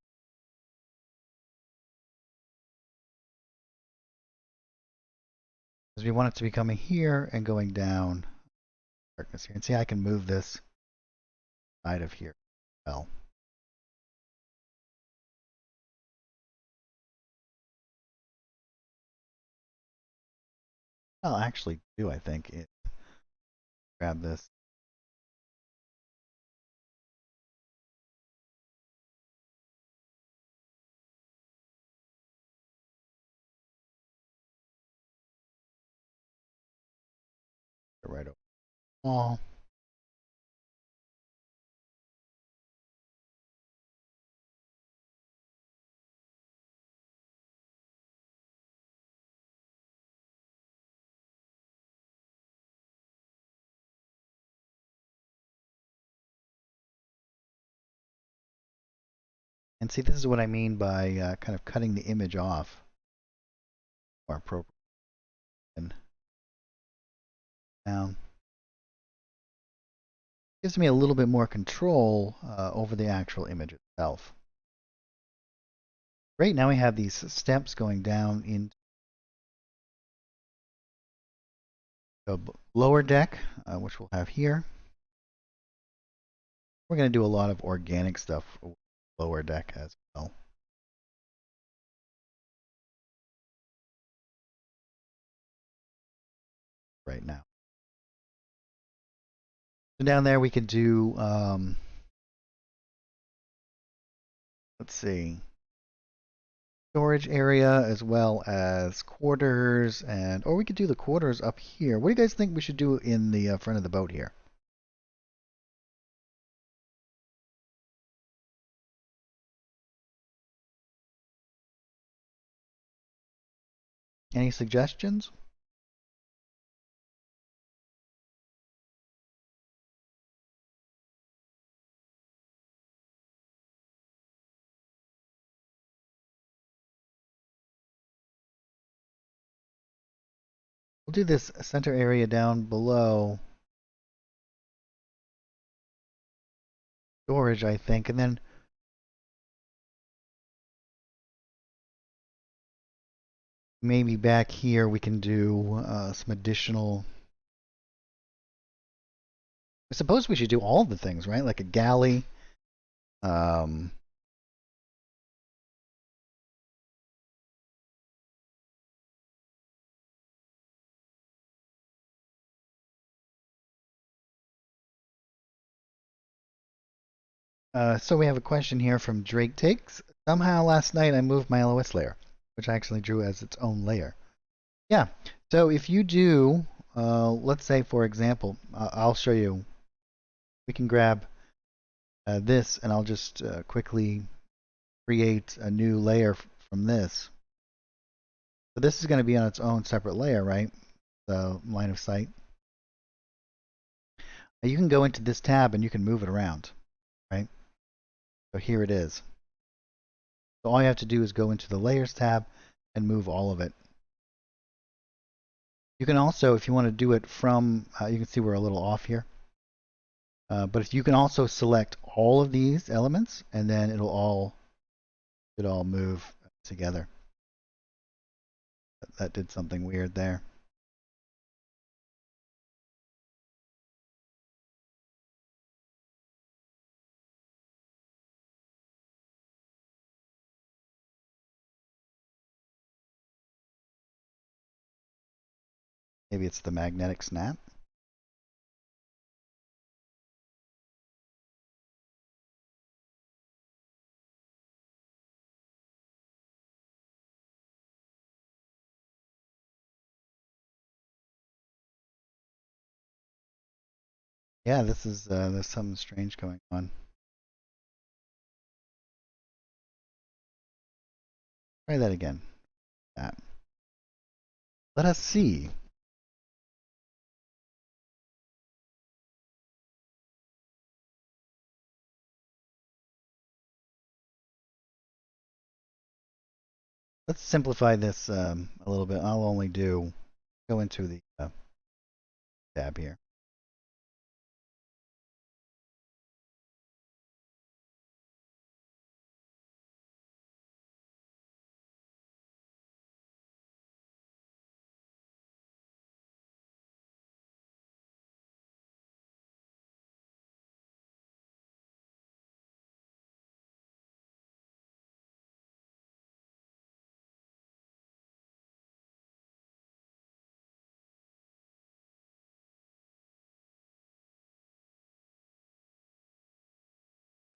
Because we want it to be coming here and going down darkness here. And see, I can move this side of here as well. I'll actually do, I think, is grab this. Right over the wall. And see, this is what I mean by kind of cutting the image off more appropriately. And down. Gives me a little bit more control over the actual image itself. Right now we have these steps going down into the lower deck, which we'll have here. We're going to do a lot of organic stuff with lower deck as well. Right now. So down there we could do, let's see, storage area as well as quarters, and or we could do the quarters up here. What do you guys think we should do in the front of the boat here? Any suggestions? We'll do this center area down below storage, I think, and then maybe back here we can do some additional. I suppose we should do all the things, right? Like a galley. Um, so we have a question here from Drake Takes. Somehow last night I moved my LOS layer, which I actually drew as its own layer. Yeah, so if you do let's say, for example, I'll show you. We can grab this, and I'll just quickly create a new layer from this. So this is going to be on its own separate layer, right? The line of sight. Now you can go into this tab and you can move it around, right? So here it is. So all you have to do is go into the Layers tab and move all of it. You can also, if you want to do it from, you can see we're a little off here. But if you can also select all of these elements, and then it'll all move together. That did something weird there. Maybe it's the magnetic snap. Yeah, this is there's something strange going on. Try that again. That. Let us see. Let's simplify this a little bit. I'll only go into the tab here.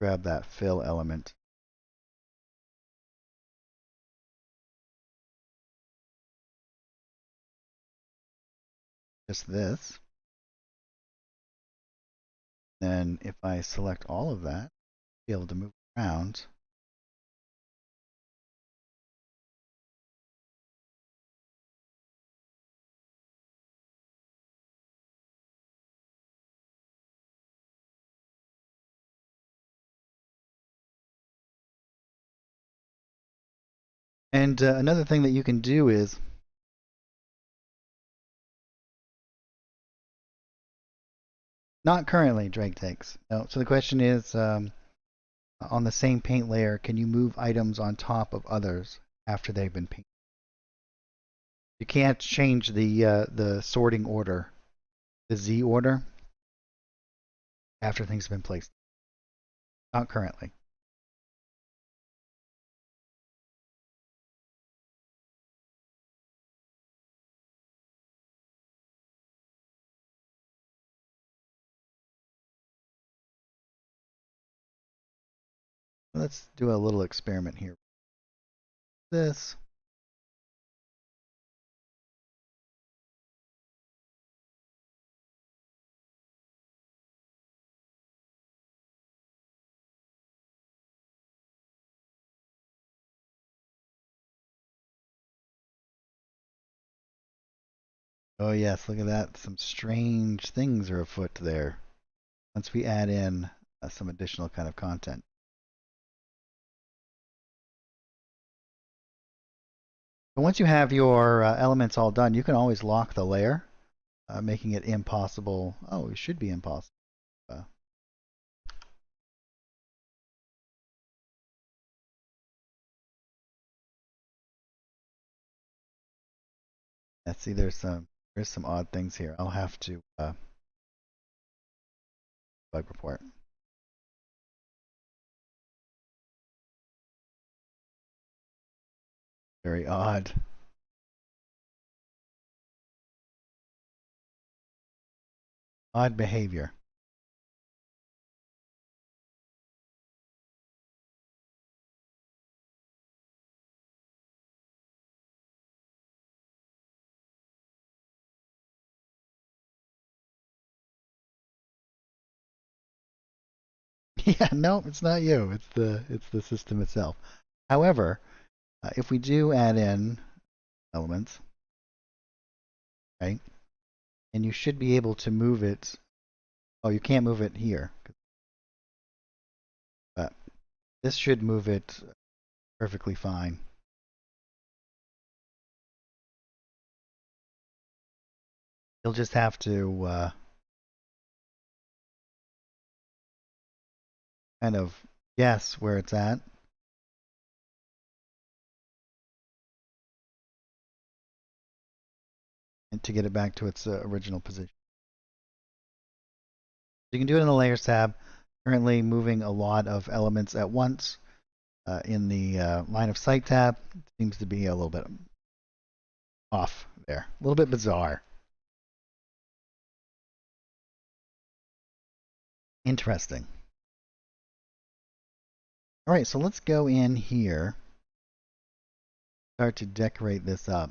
Grab that fill element. Just this. Then if I select all of that, I'll be able to move around. And another thing that you can do is not currently drag takes. No. So the question is, on the same paint layer, can you move items on top of others after they've been painted? You can't change the sorting order, the Z order, after things have been placed. Not currently. Let's do a little experiment here. This. Oh yes, look at that. Some strange things are afoot there. Once we add in some additional kind of content. But once you have your elements all done, you can always lock the layer, making it impossible. Oh, it should be impossible. Let's see, there's some odd things here. I'll have to bug report. Very odd. Odd behavior. Yeah, no, it's not you. It's the system itself. However, if we do add in elements, right, and you should be able to move it. Oh, you can't move it here, but this should move it perfectly fine. You'll just have to kind of guess where it's at. And to get it back to its original position. You can do it in the Layers tab. Currently moving a lot of elements at once. In the Line of Sight tab, it seems to be a little bit off there. A little bit bizarre. Interesting. All right, so let's go in here. Start to decorate this up.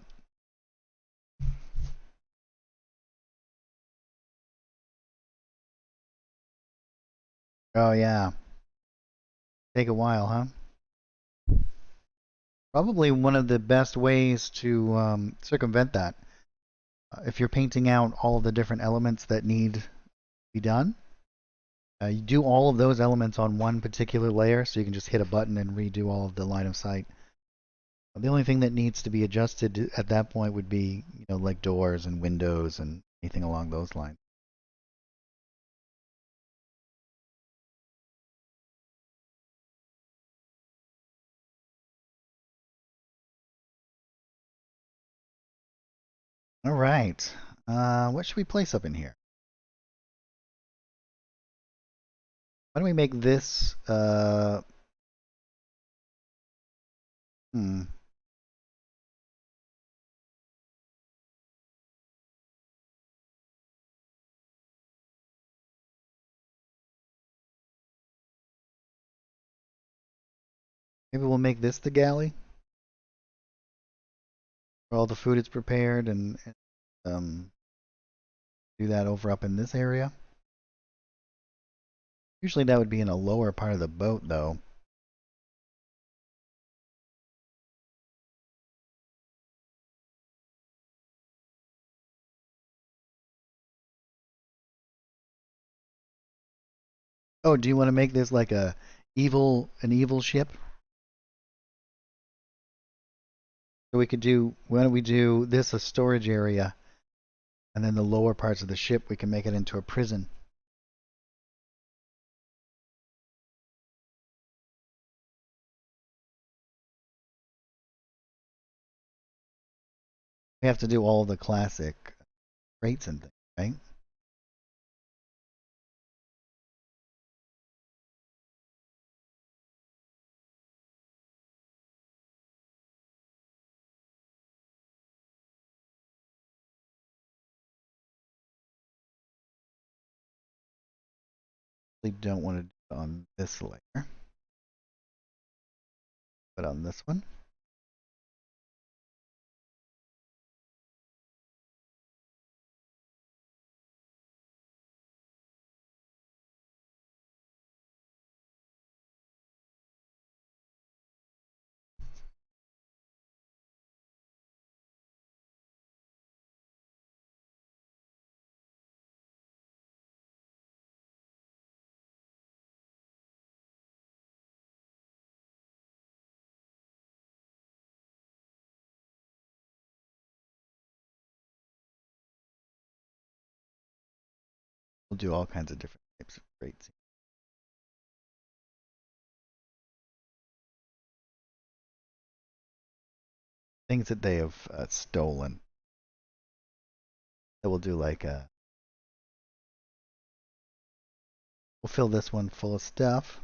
Oh yeah. Take a while, huh? Probably one of the best ways to circumvent that. If you're painting out all of the different elements that need to be done, you do all of those elements on one particular layer, so you can just hit a button and redo all of the line of sight. The only thing that needs to be adjusted at that point would be, like doors and windows and anything along those lines. All right. What should we place up in here? Why don't we make this? Hmm. Maybe we'll make this the galley, where all the food is prepared, and do that over up in this area. Usually that would be in a lower part of the boat, though. Oh, do you want to make this like an evil ship? So we could do. Why don't we do this a storage area, and then the lower parts of the ship we can make it into a prison. We have to do all the classic rates and things, right? We don't want to do it on this layer, but on this one. We'll do all kinds of different types of rates. Things that they have stolen. So we'll do like a. We'll fill this one full of stuff.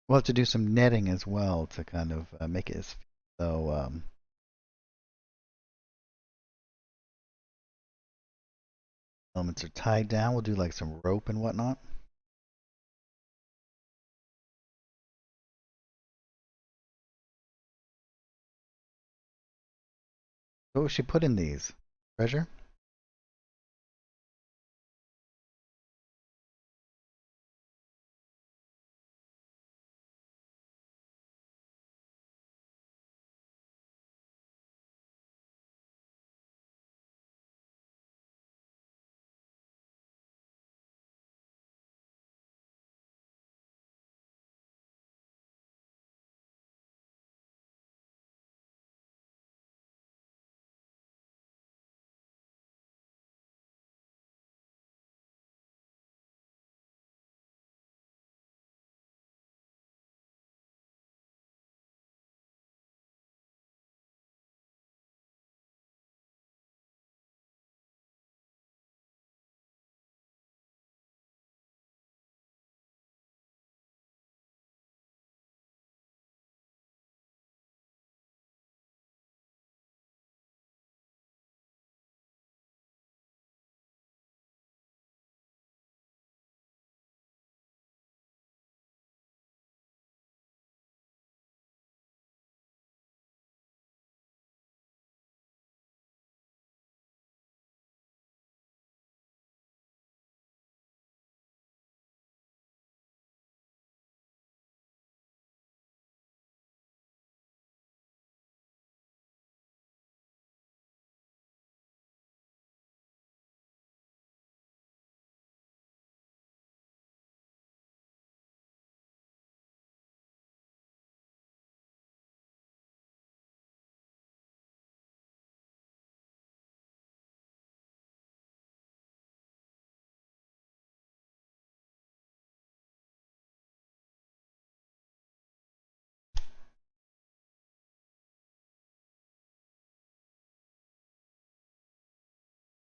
We'll have to do some netting as well to kind of make it as so elements are tied down. We'll do like some rope and whatnot. What will she put in these? Treasure?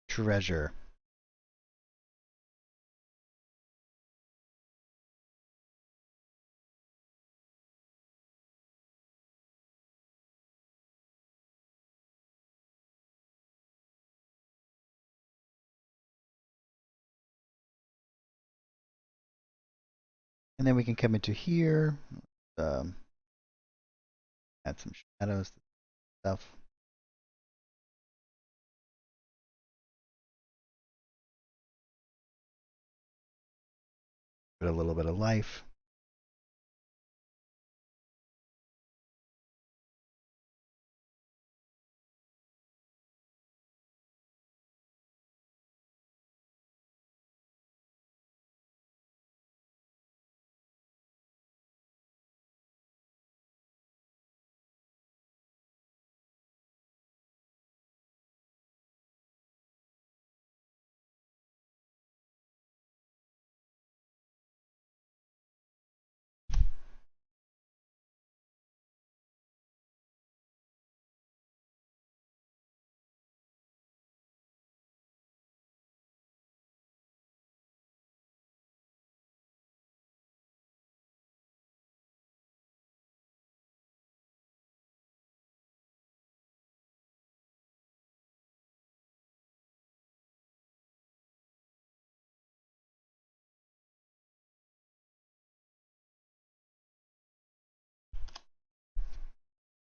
Treasure. And then we can come into here, um, add some shadows to stuff. Put a little bit of life.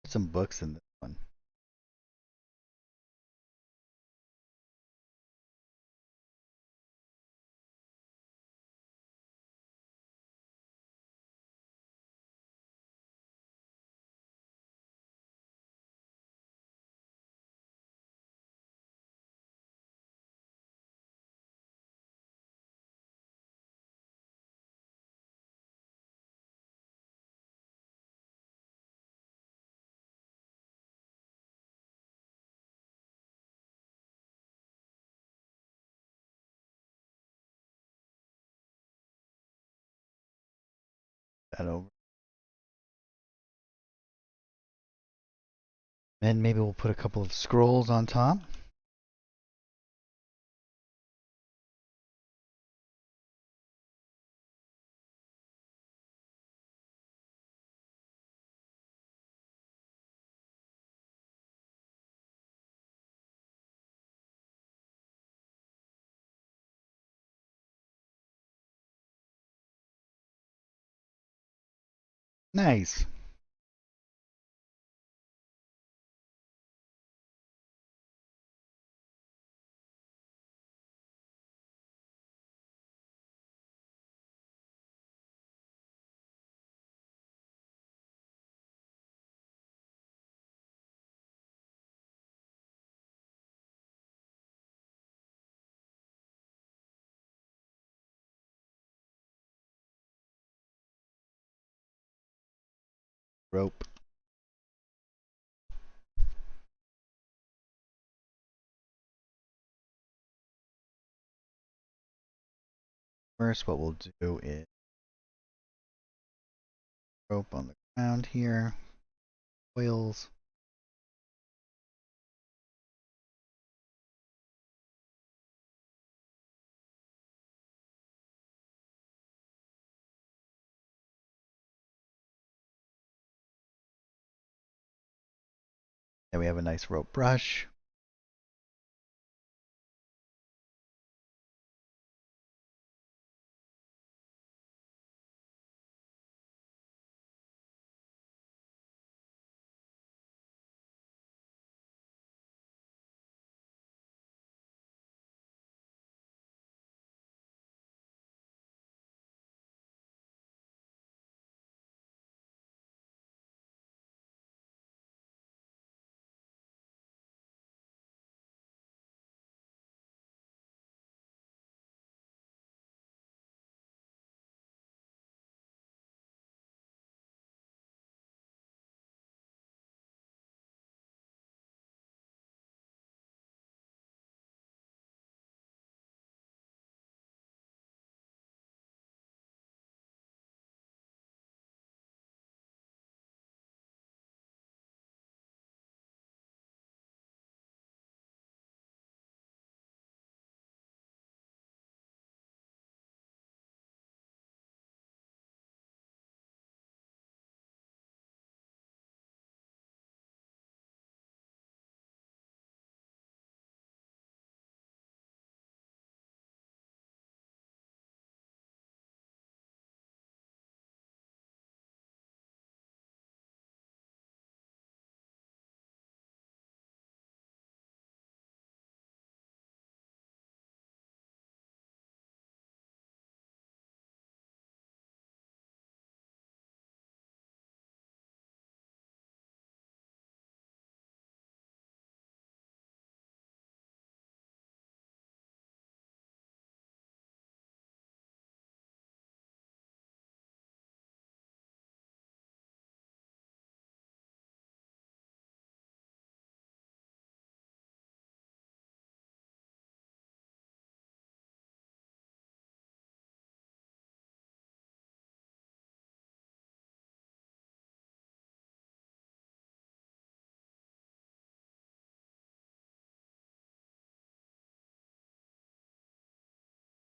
Put some books in this one. That over. And maybe we'll put a couple of scrolls on top. Nice. Rope. First, what we'll do is rope on the ground here. Coils. And we have a nice rope brush.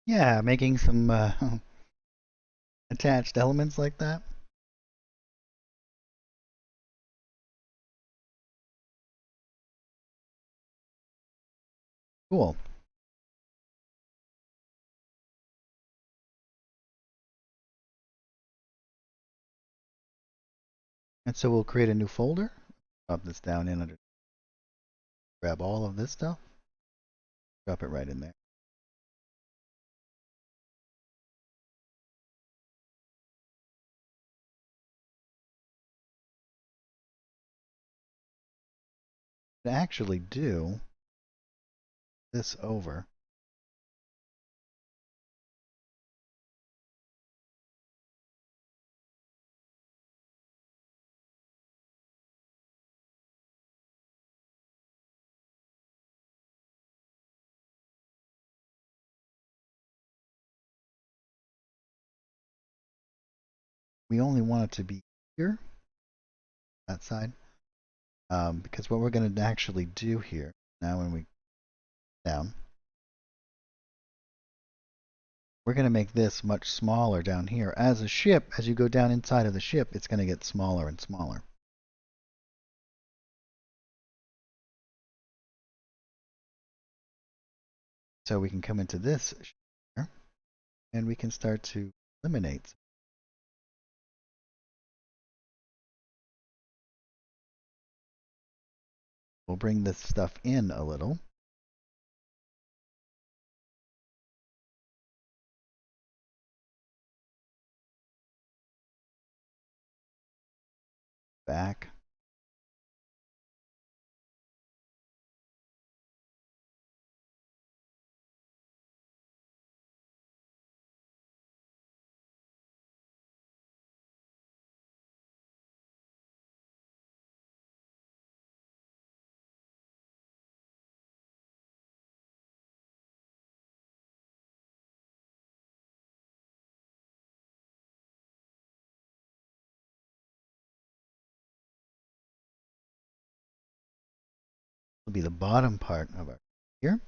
Yeah, making some attached elements like that. Cool. And so we'll create a new folder. Drop this down in under. Grab all of this stuff. Drop it right in there. To actually do this over. We only want it to be here, that side, because what we're going to actually do here now, when we down, we're going to make this much smaller down here. As a ship, as you go down inside of the ship, it's going to get smaller and smaller. So we can come into this here, and we can start to eliminate. We'll bring this stuff in a little. Back. Will be the bottom part of our here.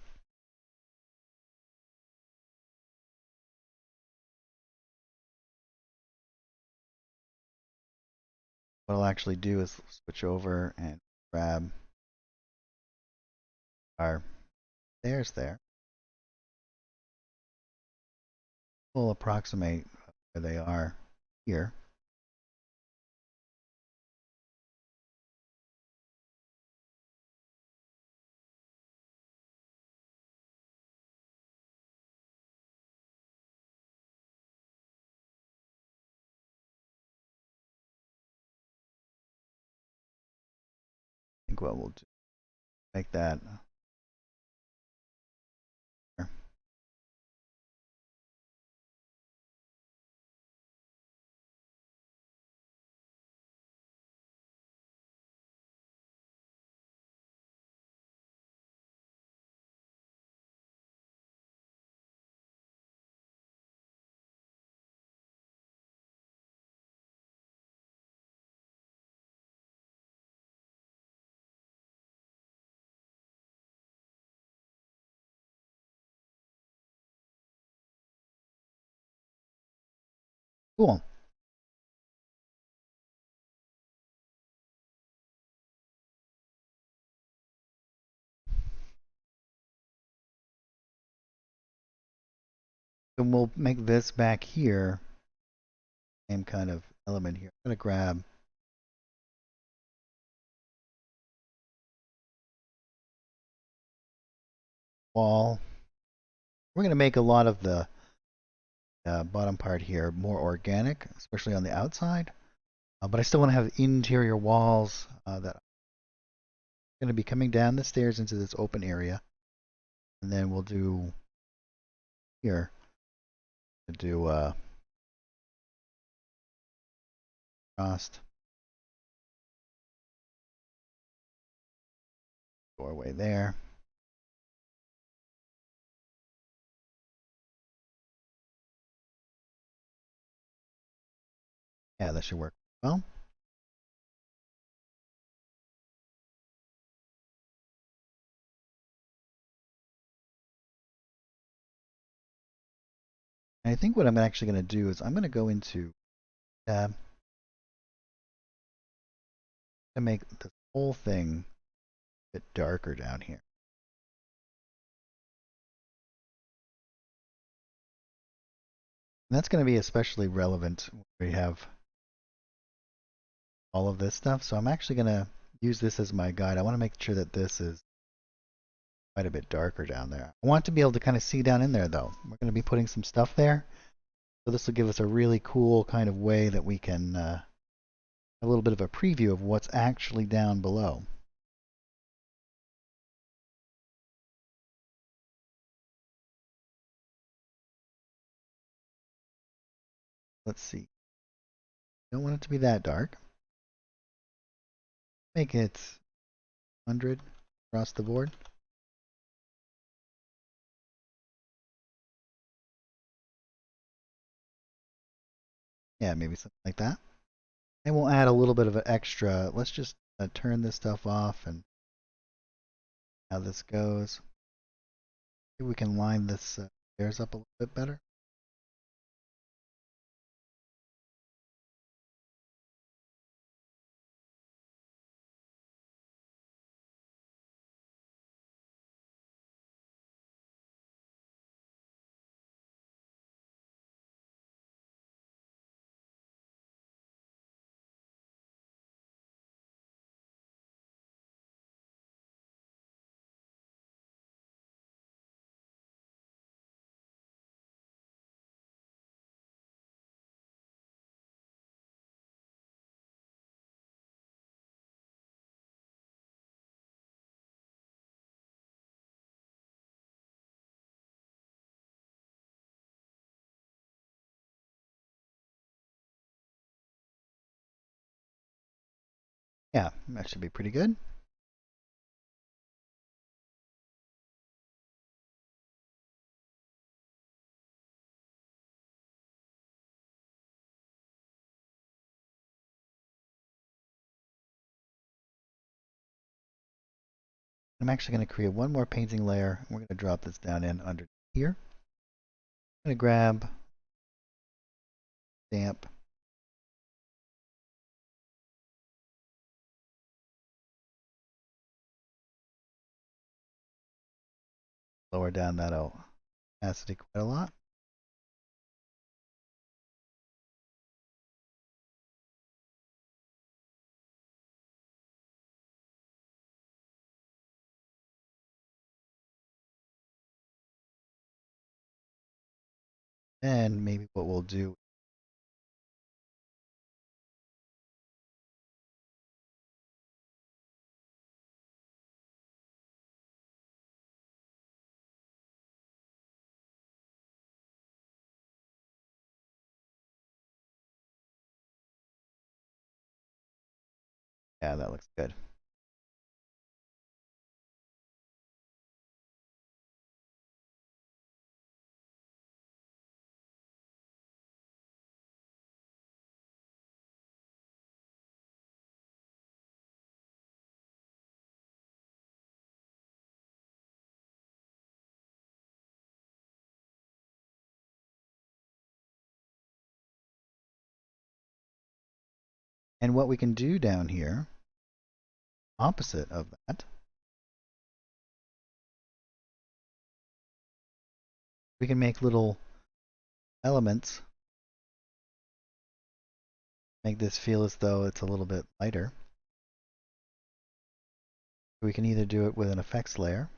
What I'll actually do is switch over and grab our stairs there. We'll approximate where they are here. I think what we'll do, make that there. Cool. And we'll make this back here, same kind of element here. I'm going to grab wall. We're going to make a lot of the bottom part here more organic, especially on the outside. But I still want to have interior walls that are going to be coming down the stairs into this open area. And then we'll do here, do frost doorway there. Yeah, that should work well. And I think what I'm actually going to do is I'm going to go into tab to make the whole thing a bit darker down here. And that's going to be especially relevant when we have all of this stuff. So I'm actually going to use this as my guide. I want to make sure that this is quite a bit darker down there. I want to be able to kind of see down in there though. We're going to be putting some stuff there. So this will give us a really cool kind of way that we can have a little bit of a preview of what's actually down below. Let's see. Don't want it to be that dark. Make it 100 across the board. Yeah, maybe something like that. And we'll add a little bit of an extra. Let's just turn this stuff off and how this goes. Maybe we can line this stairs up a little bit better. Yeah, that should be pretty good. I'm actually going to create one more painting layer. We're going to drop this down in under here. I'm going to grab damp. Lower down that opacity quite a lot. And maybe what we'll do, yeah, that looks good. And what we can do down here, opposite of that, we can make little elements, make this feel as though it's a little bit lighter. We can either do it with an effects layer,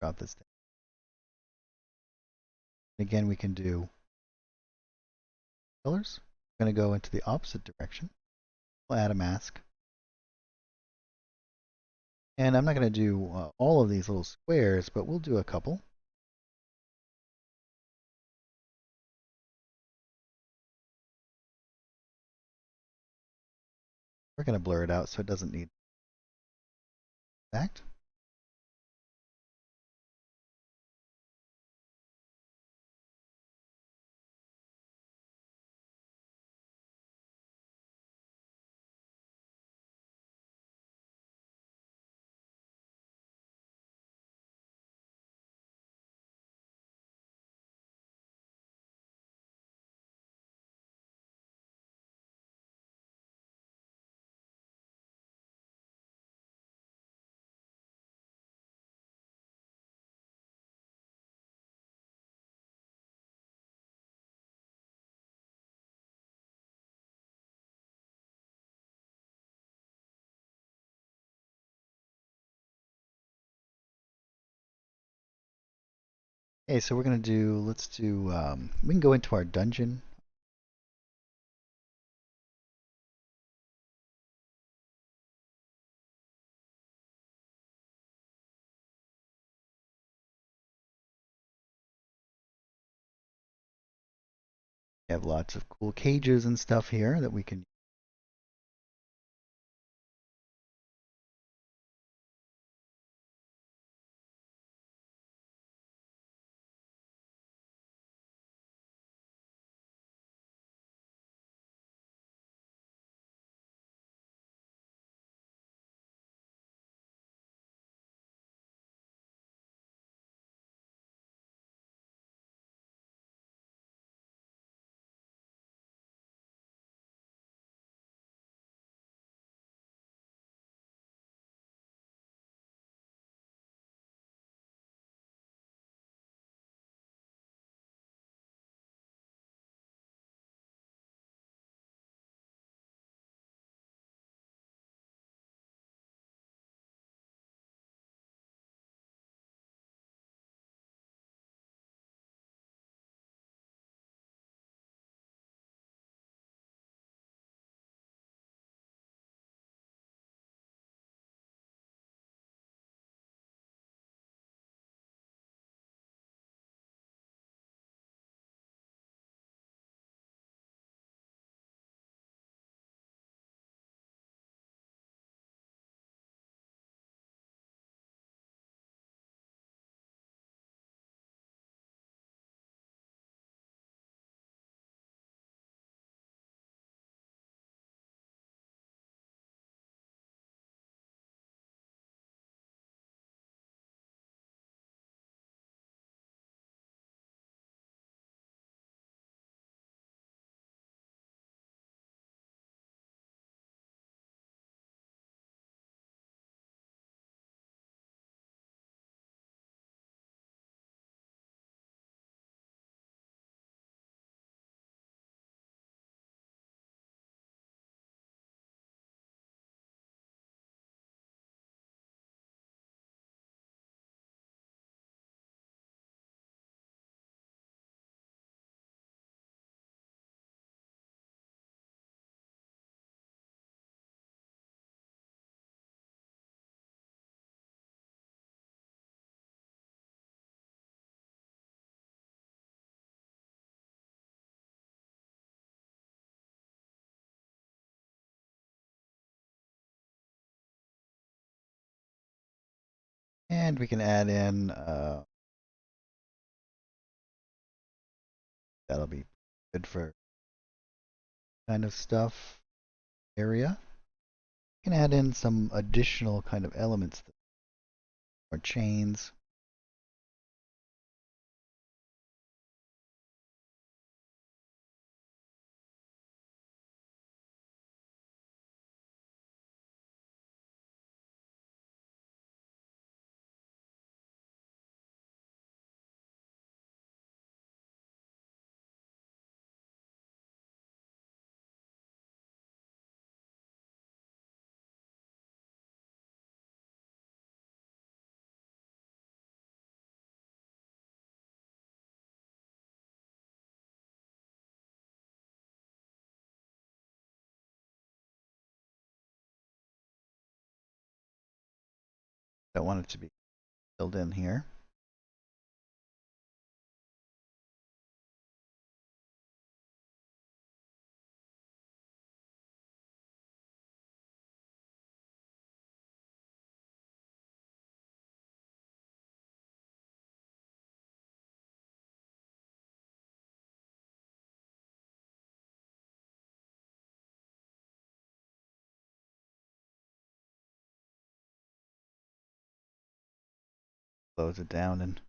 drop this down. Again, we can do colors. We're going to go into the opposite direction. We'll add a mask. And I'm not going to do all of these little squares, but we'll do a couple. We're going to blur it out so it doesn't need exact. Okay, so we're going to do, let's do, we can go into our dungeon. We have lots of cool cages and stuff here that we can And we can add in, that'll be good for kind of stuff area. We can add in some additional kind of elements or chains. Don't want it to be filled in here. Close it down and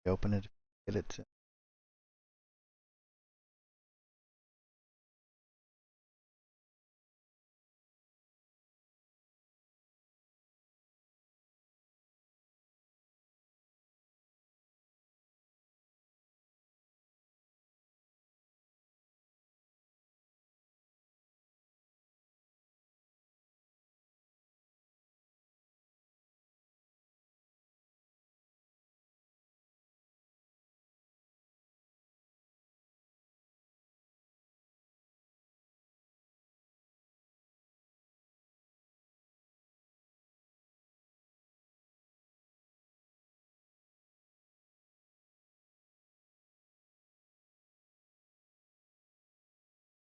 open it, get it to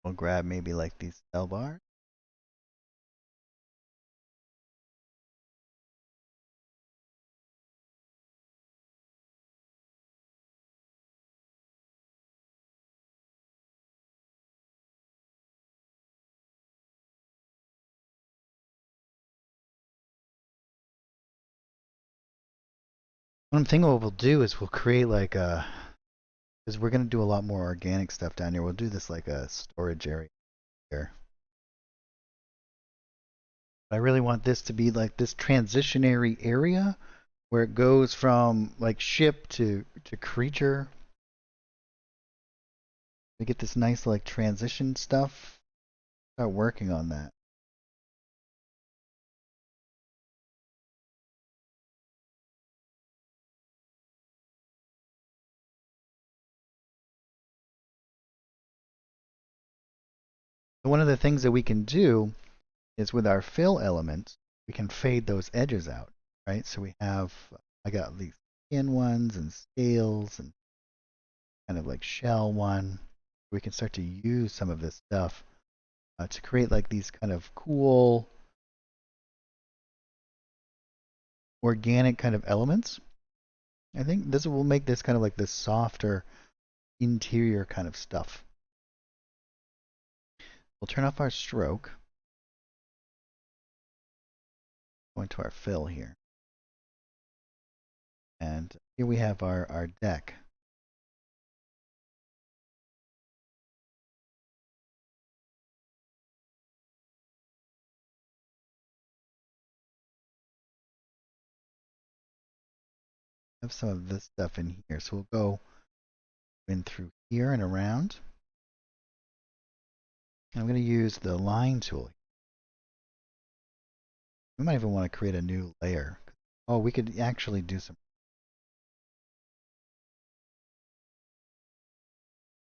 we'll grab maybe like these cell bars. One thing what we'll do is we'll create like a, because we're going to do a lot more organic stuff down here. We'll do this like a storage area here. I really want this to be like this transitionary area where it goes from like ship to creature. We get this nice like transition stuff. Start working on that. So one of the things that we can do is with our fill elements, we can fade those edges out, right? So we have, I got these skin ones and scales and kind of like shell one. We can start to use some of this stuff to create like these kind of cool organic kind of elements. I think this will make this kind of like this softer interior kind of stuff. We'll turn off our stroke. Go into our fill here. And here we have our deck. Have some of this stuff in here. So we'll go in through here and around. And I'm going to use the line tool. We might even want to create a new layer. Oh, we could actually do some.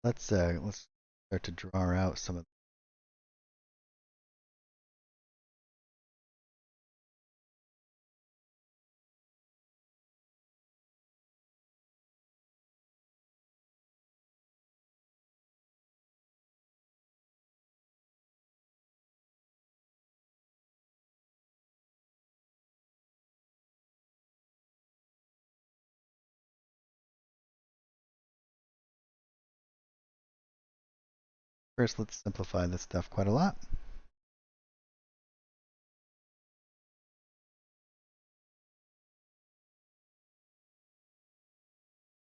Let's start to draw out some of. First, let's simplify this stuff quite a lot.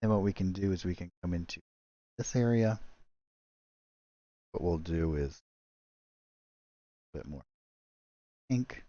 And what we can do is we can come into this area. What we'll do is a bit more ink.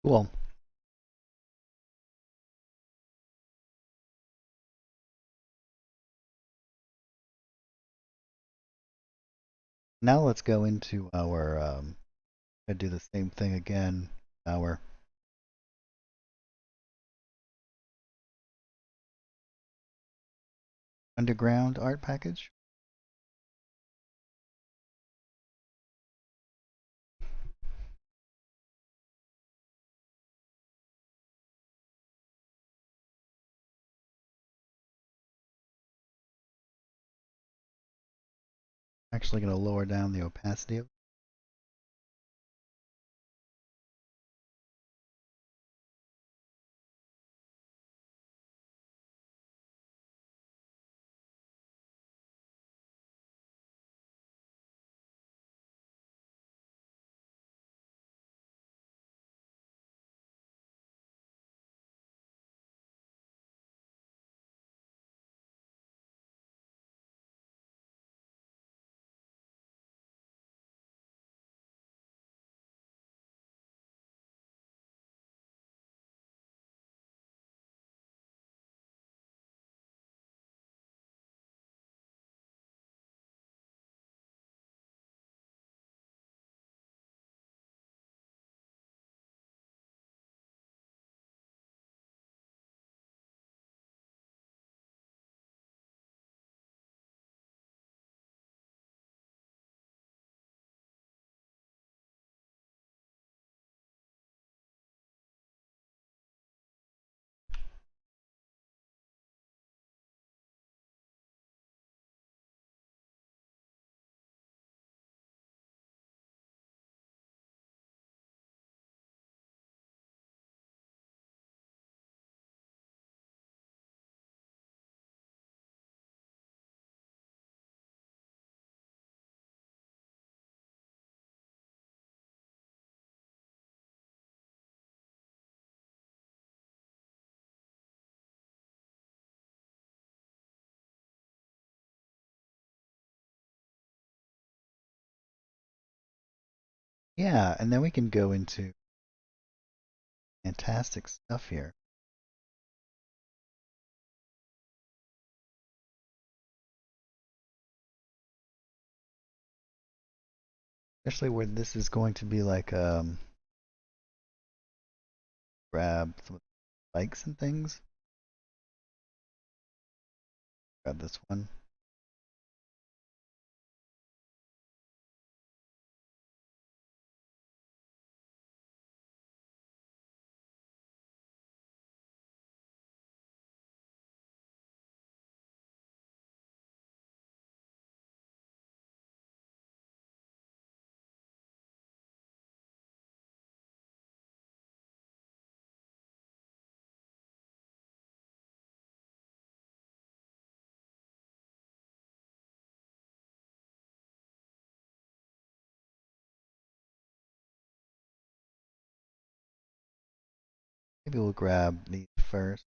Cool. Now let's go into our, do the same thing again, our underground art package. Actually going to lower down the opacity of. Yeah, and then we can go into fantastic stuff here. Especially where this is going to be like grab some spikes and things. Grab this one. Maybe we'll grab these first.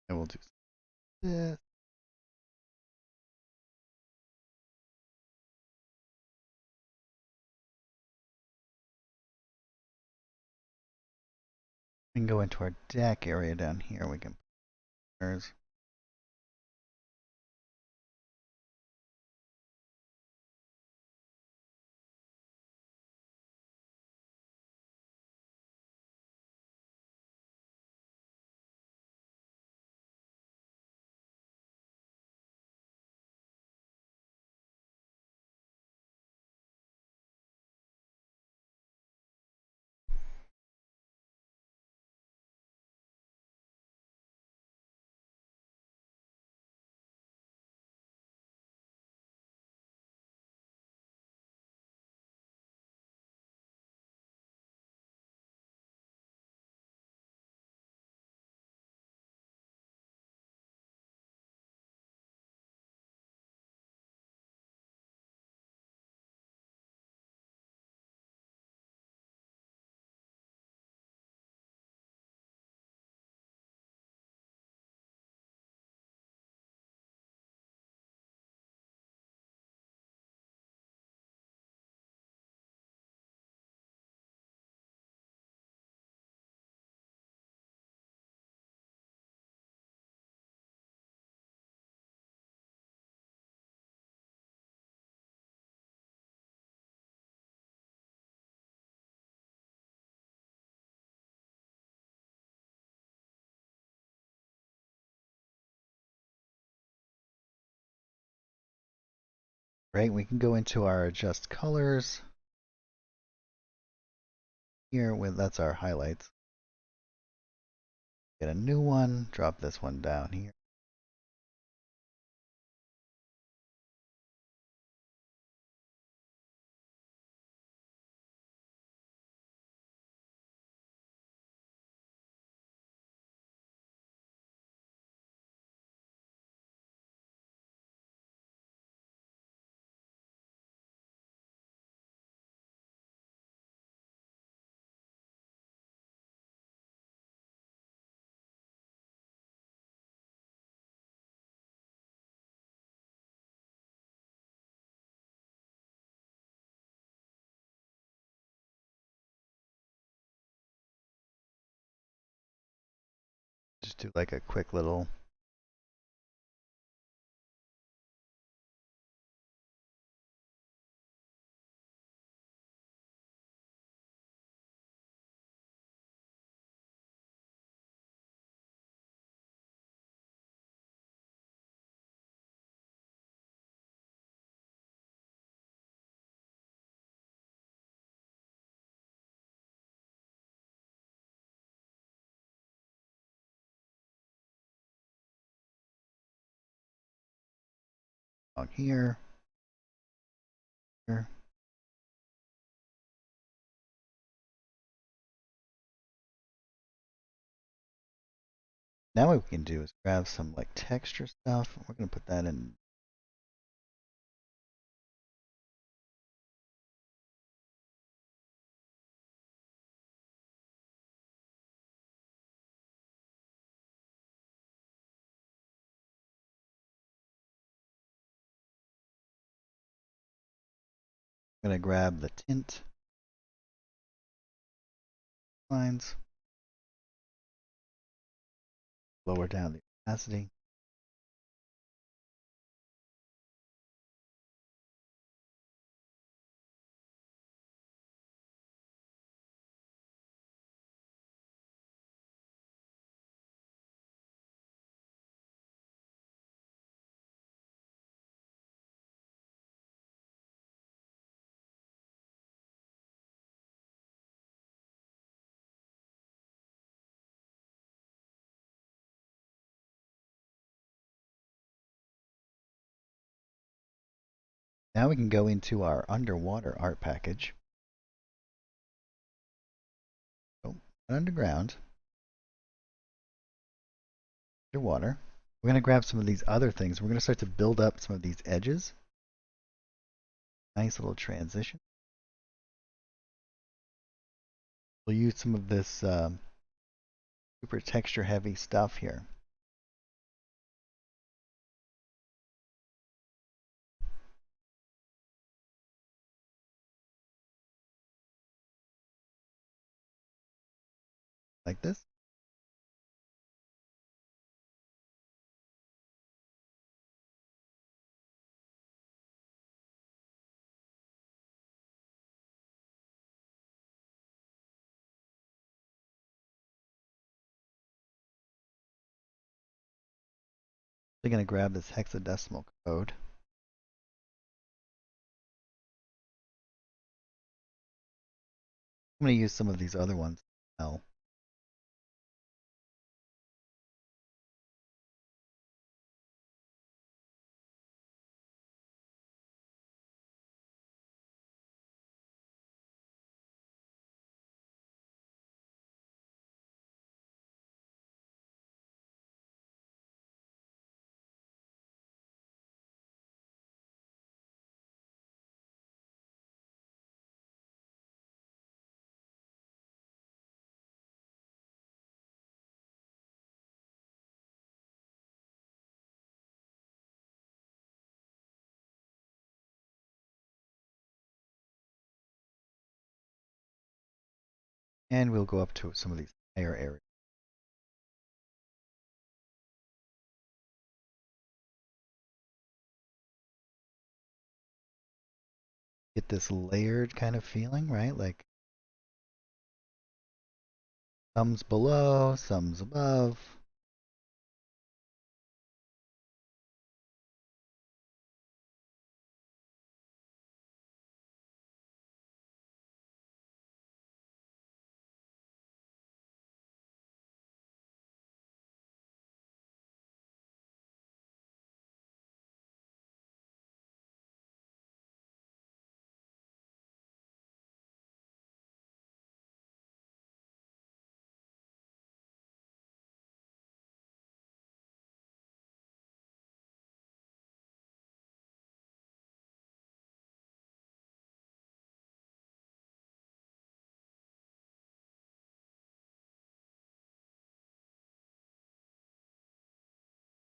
And we'll do this. We can go into our deck area down here. We can put Right, we can go into our adjust colors here. That's our highlights. Get a new one, drop this one down here. Just do like a quick little on here. Here. Now what we can do is grab some like texture stuff. We're going to put that in. I'm going to grab the tint lines, lower down the opacity. Now we can go into our underwater art package. So underground, underwater. We're going to grab some of these other things. We're going to start to build up some of these edges. Nice little transition. We'll use some of this super texture heavy stuff here. like this. They're going to grab this hexadecimal code. I'm going to use some of these other ones. Now. And we'll go up to some of these higher areas. Get this layered kind of feeling, right? Like some's below, some's above.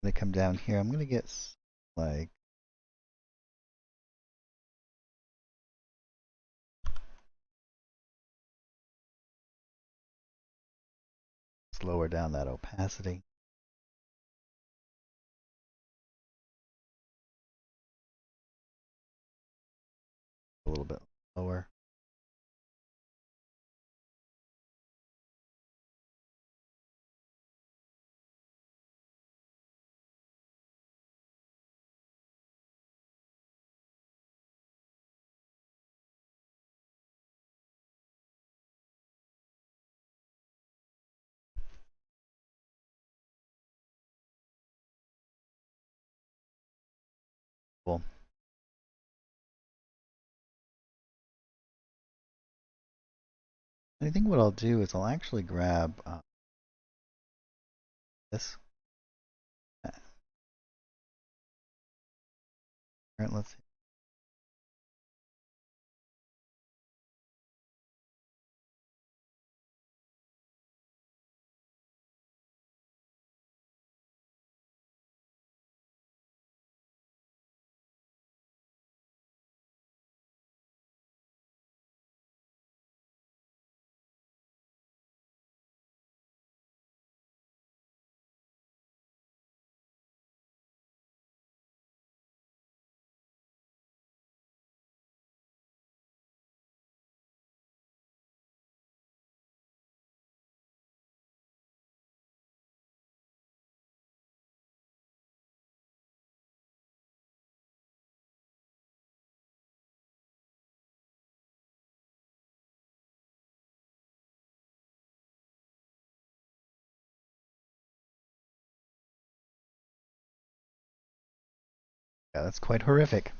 They come down here. I'm going to get like lower down that opacity. A little bit lower. Cool. I think what I'll do is I'll actually grab this. All right, let's see. Yeah, that's quite horrific.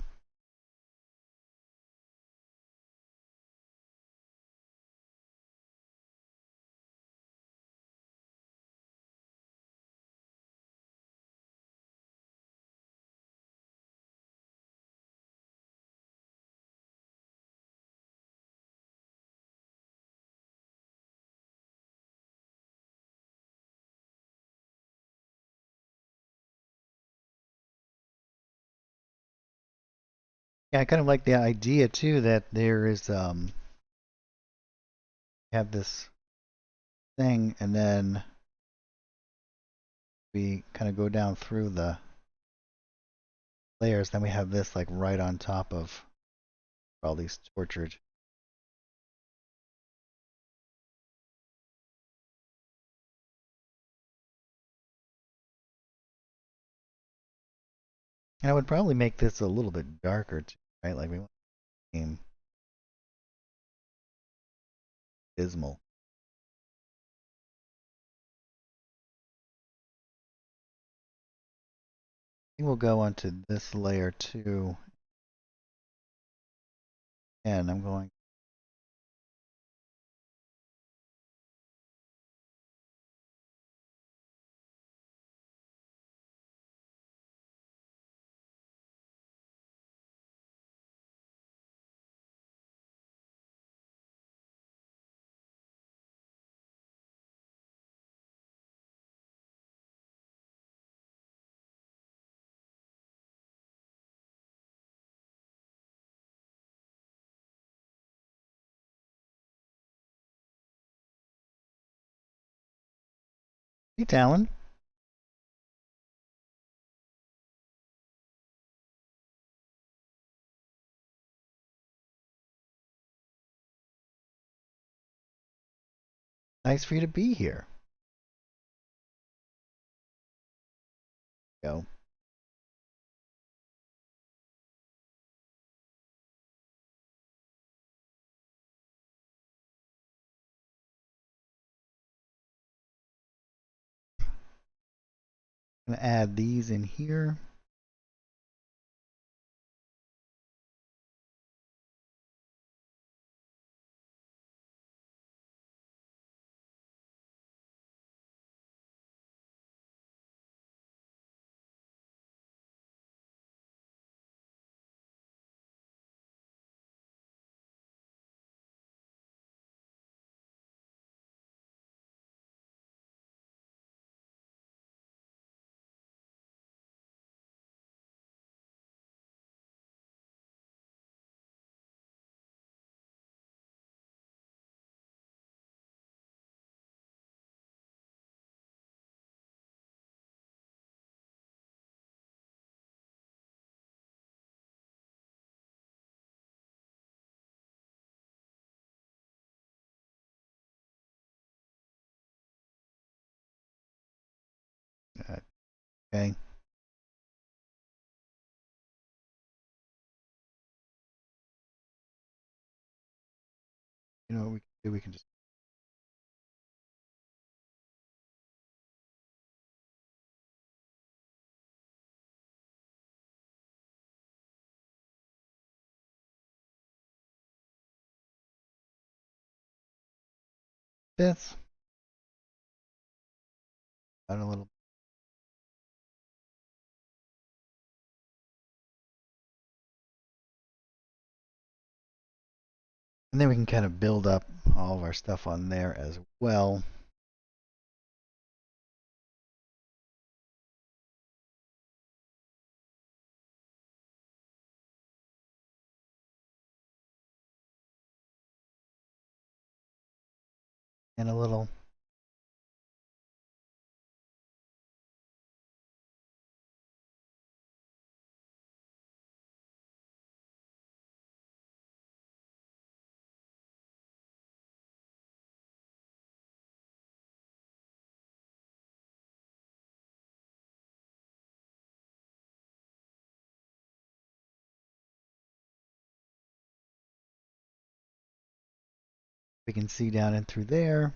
Yeah, I kind of like the idea too that there is have this thing, and then we kind of go down through the layers. Then we have this like right on top of all these tortured. And I would probably make this a little bit darker too, right? Like we want to seem dismal. I think we'll go onto this layer too. And I'm going Hey, Talon. Nice for you to be here. Go. I'm gonna add these in here. Okay. You know what we can do? We can just this out a little. And then we can kind of build up all of our stuff on there as well. And a little. We can see down in through there.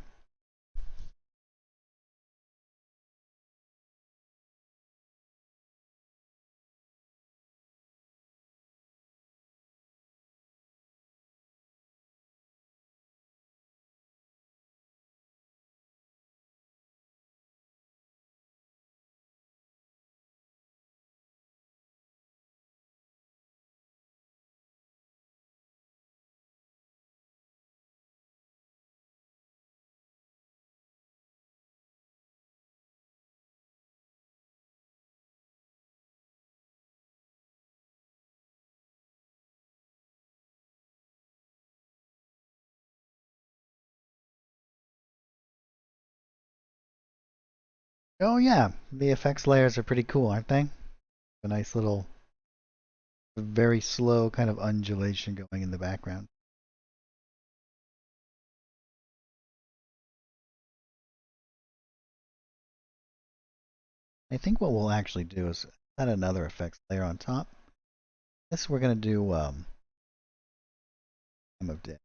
Oh yeah, the effects layers are pretty cool, aren't they? A nice little, very slow kind of undulation going in the background. I think what we'll actually do is add another effects layer on top. This we're going to do time of day.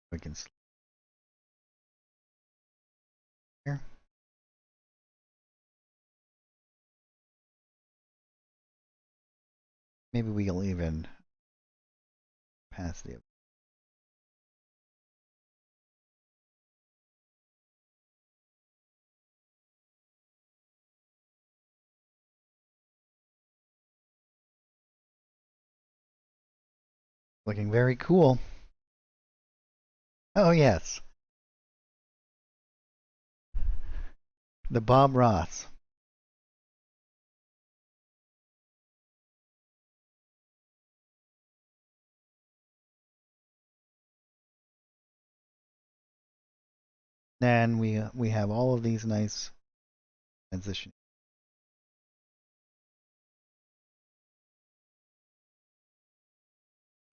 We can here. Maybe we'll even opacity of. Looking very cool. Oh yes, the Bob Ross. And we have all of these nice transition.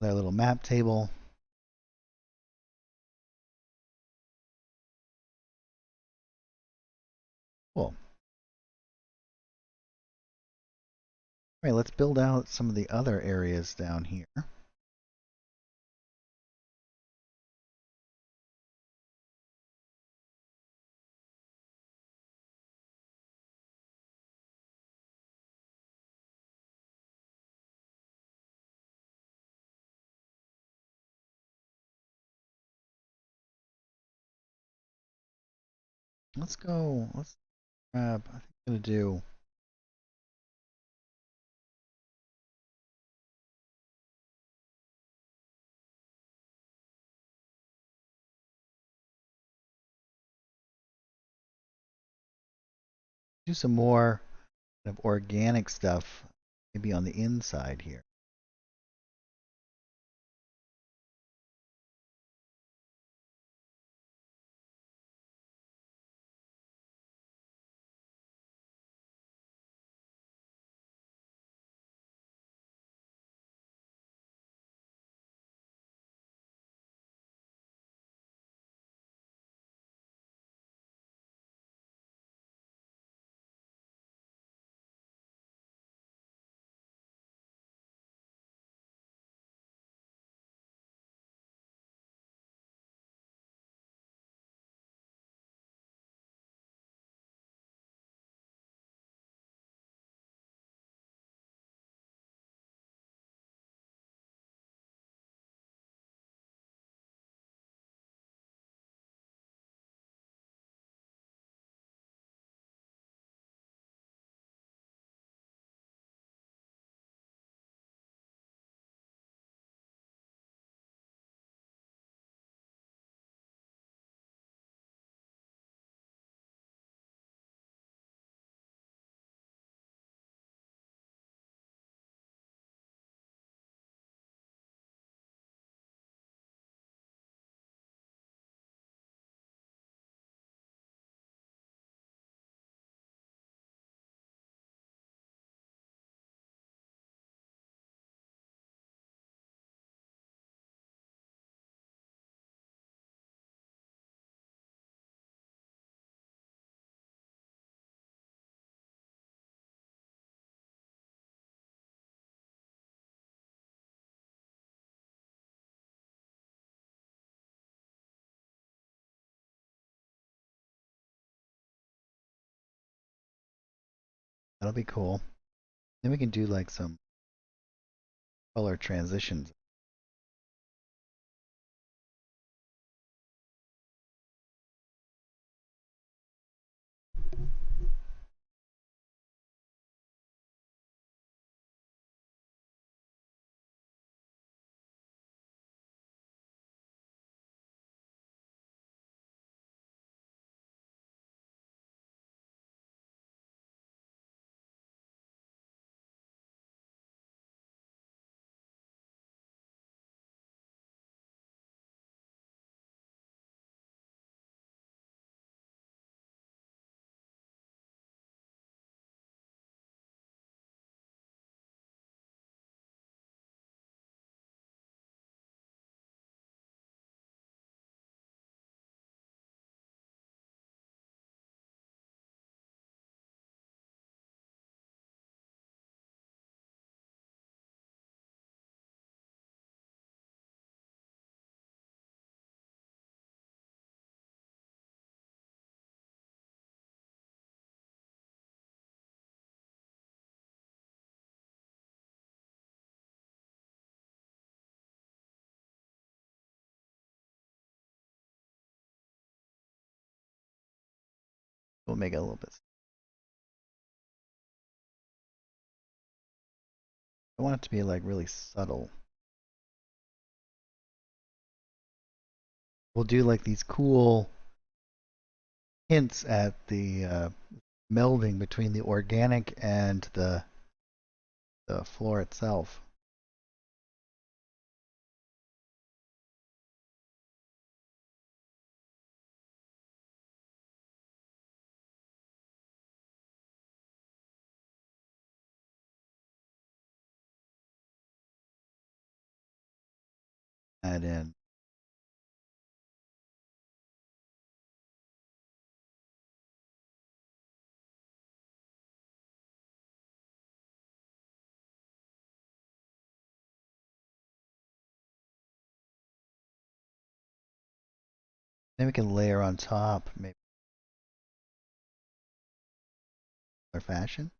Their little map table. Cool. All right, let's build out some of the other areas down here. Let's go. Let's grab. I think I'm gonna do some more kind of organic stuff, maybe on the inside here. That'll be cool. Then we can do like some color transitions. We'll make it a little bit. I want it to be like really subtle. We'll do like these cool hints at the melding between the organic and the floor itself. Add in. Then we can layer on top, maybe or fashion.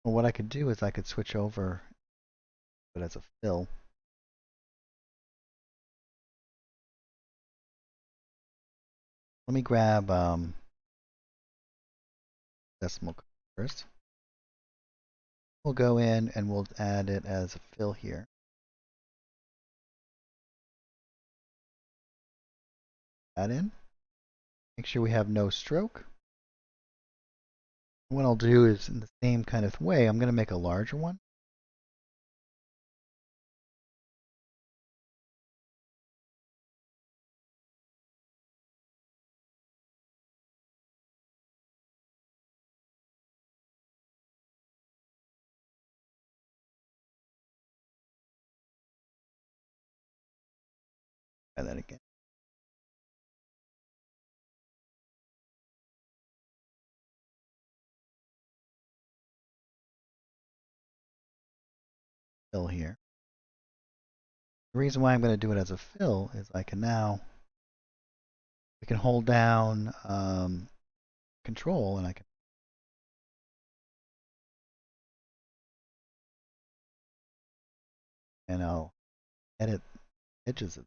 Well, what I could do is I could switch over, but as a fill. Let me grab decimal first. We'll go in and we'll add it as a fill here. Add in. Make sure we have no stroke. What I'll do is in the same kind of way, I'm going to make a larger one. Try that again. Fill here. The reason why I'm going to do it as a fill is I can now, we can hold down control and I can, and I'll edit edges of.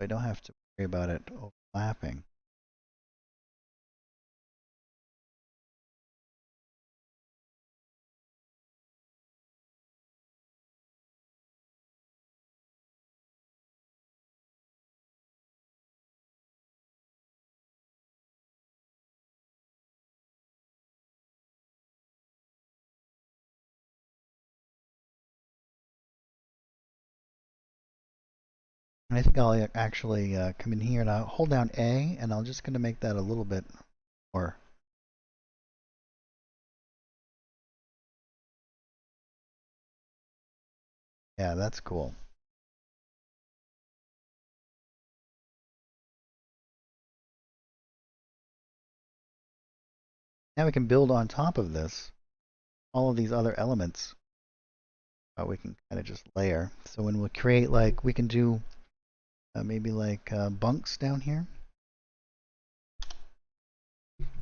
I don't have to worry about it overlapping. And I think I'll actually come in here and I'll hold down A and I'm just going to make that a little bit more. Yeah, that's cool. Now we can build on top of this all of these other elements. We can kind of just layer. So when we create, like, we can do maybe like bunks down here.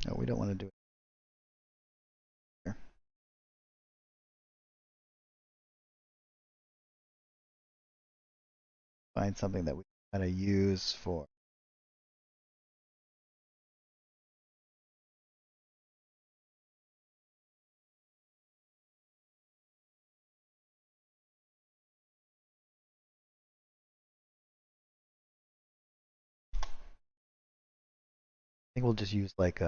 No, we don't want to do it here. Find something that we kind of use for. I think we'll just use like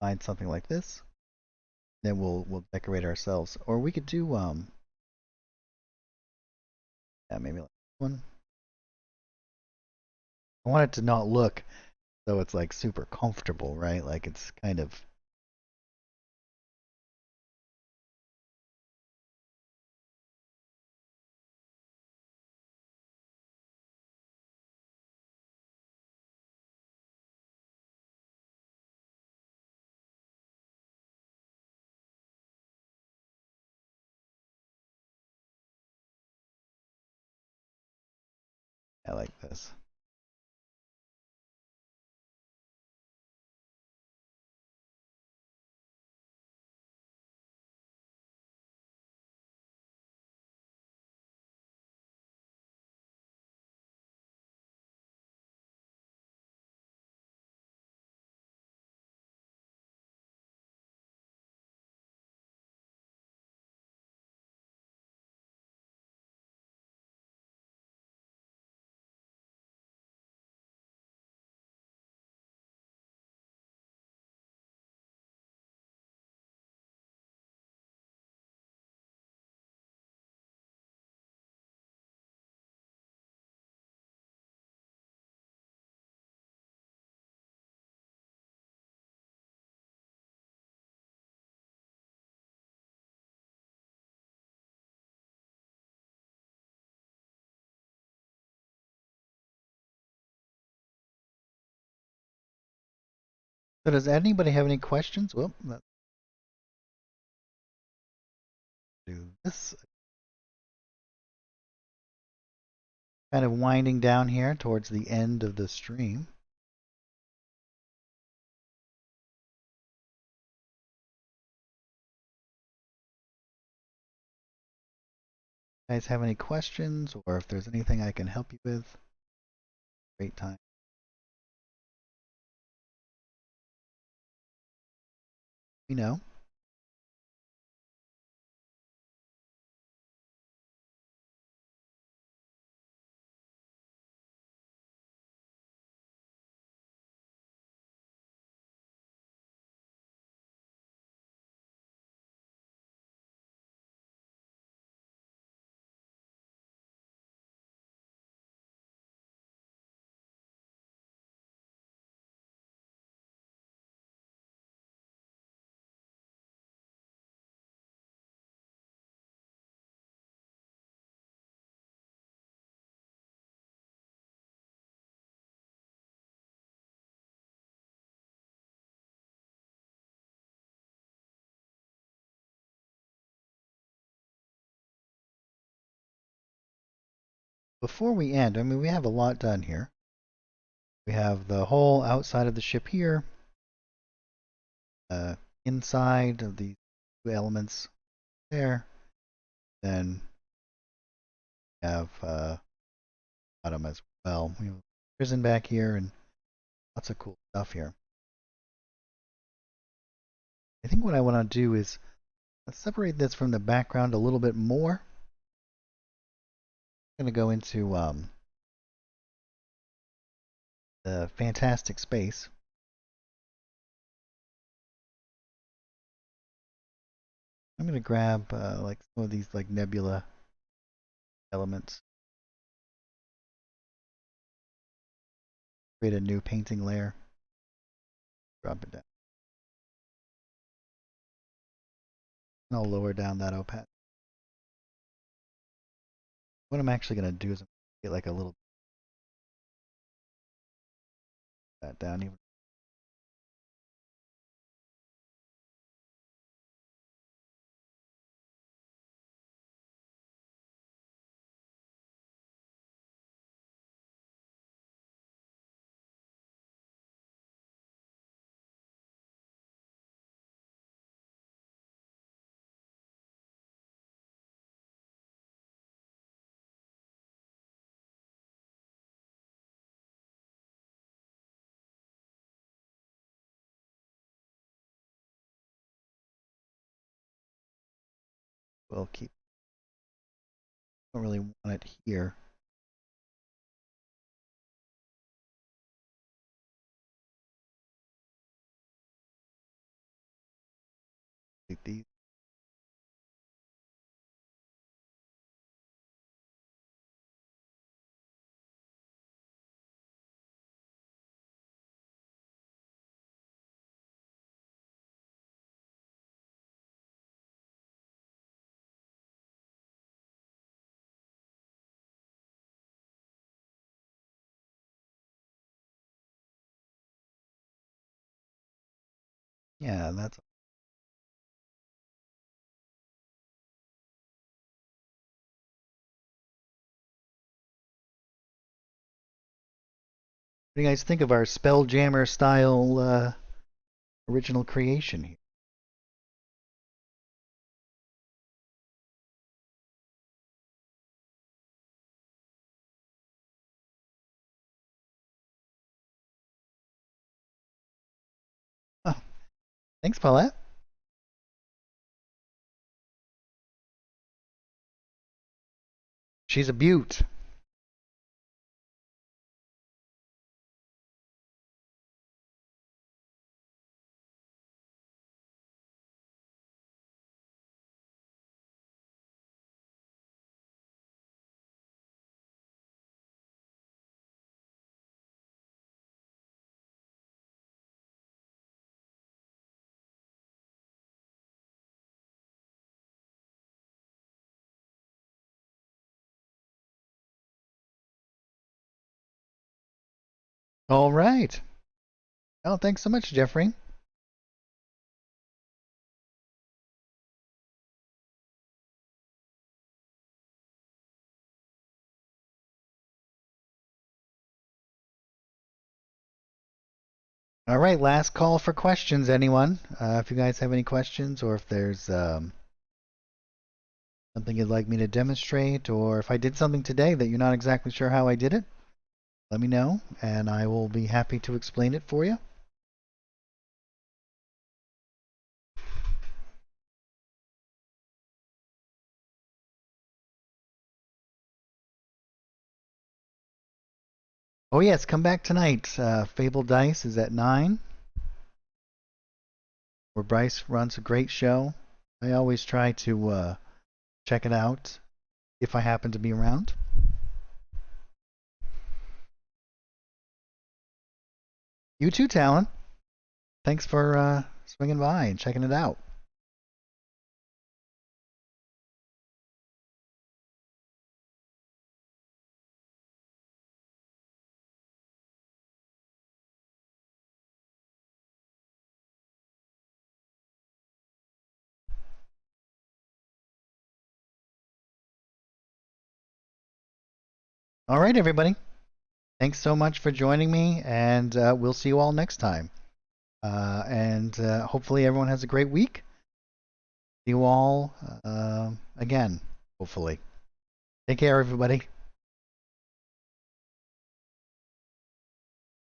find something like this. Then we'll decorate ourselves, or we could do yeah, maybe like one. I want it to not look so it's like super comfortable, right? Like it's kind of. I like this. So does anybody have any questions? Well, let's do this. Kind of winding down here towards the end of the stream. Guys have any questions, or if there's anything I can help you with, great time. You know. Before we end, I mean, we have a lot done here. We have the whole outside of the ship here, inside of the two elements there. Then we have bottom as well. We have a prison back here and lots of cool stuff here. I think what I want to do is separate this from the background a little bit more. I'm going to go into the fantastic space. I'm going to grab like some of these like nebula elements. Create a new painting layer. Drop it down. And I'll lower down that opacity. What I'm actually going to do is get like a little that down even. We'll keep. Don't really want it here. Like these. Yeah, that's do you guys think of our Spelljammer style original creation here? Oh, thanks, Paulette. She's a beaut. All right. Oh, thanks so much, Jeffrey. All right, last call for questions, anyone. If you guys have any questions, or if there's something you'd like me to demonstrate, or if I did something today that you're not exactly sure how I did it, let me know, and I will be happy to explain it for you. Oh yes, come back tonight. Fable Dice is at 9, where Bryce runs a great show. I always try to check it out if I happen to be around. You too, Talon. Thanks for swinging by and checking it out. All right, everybody. Thanks so much for joining me, and we'll see you all next time. And hopefully everyone has a great week. See you all again, hopefully. Take care, everybody.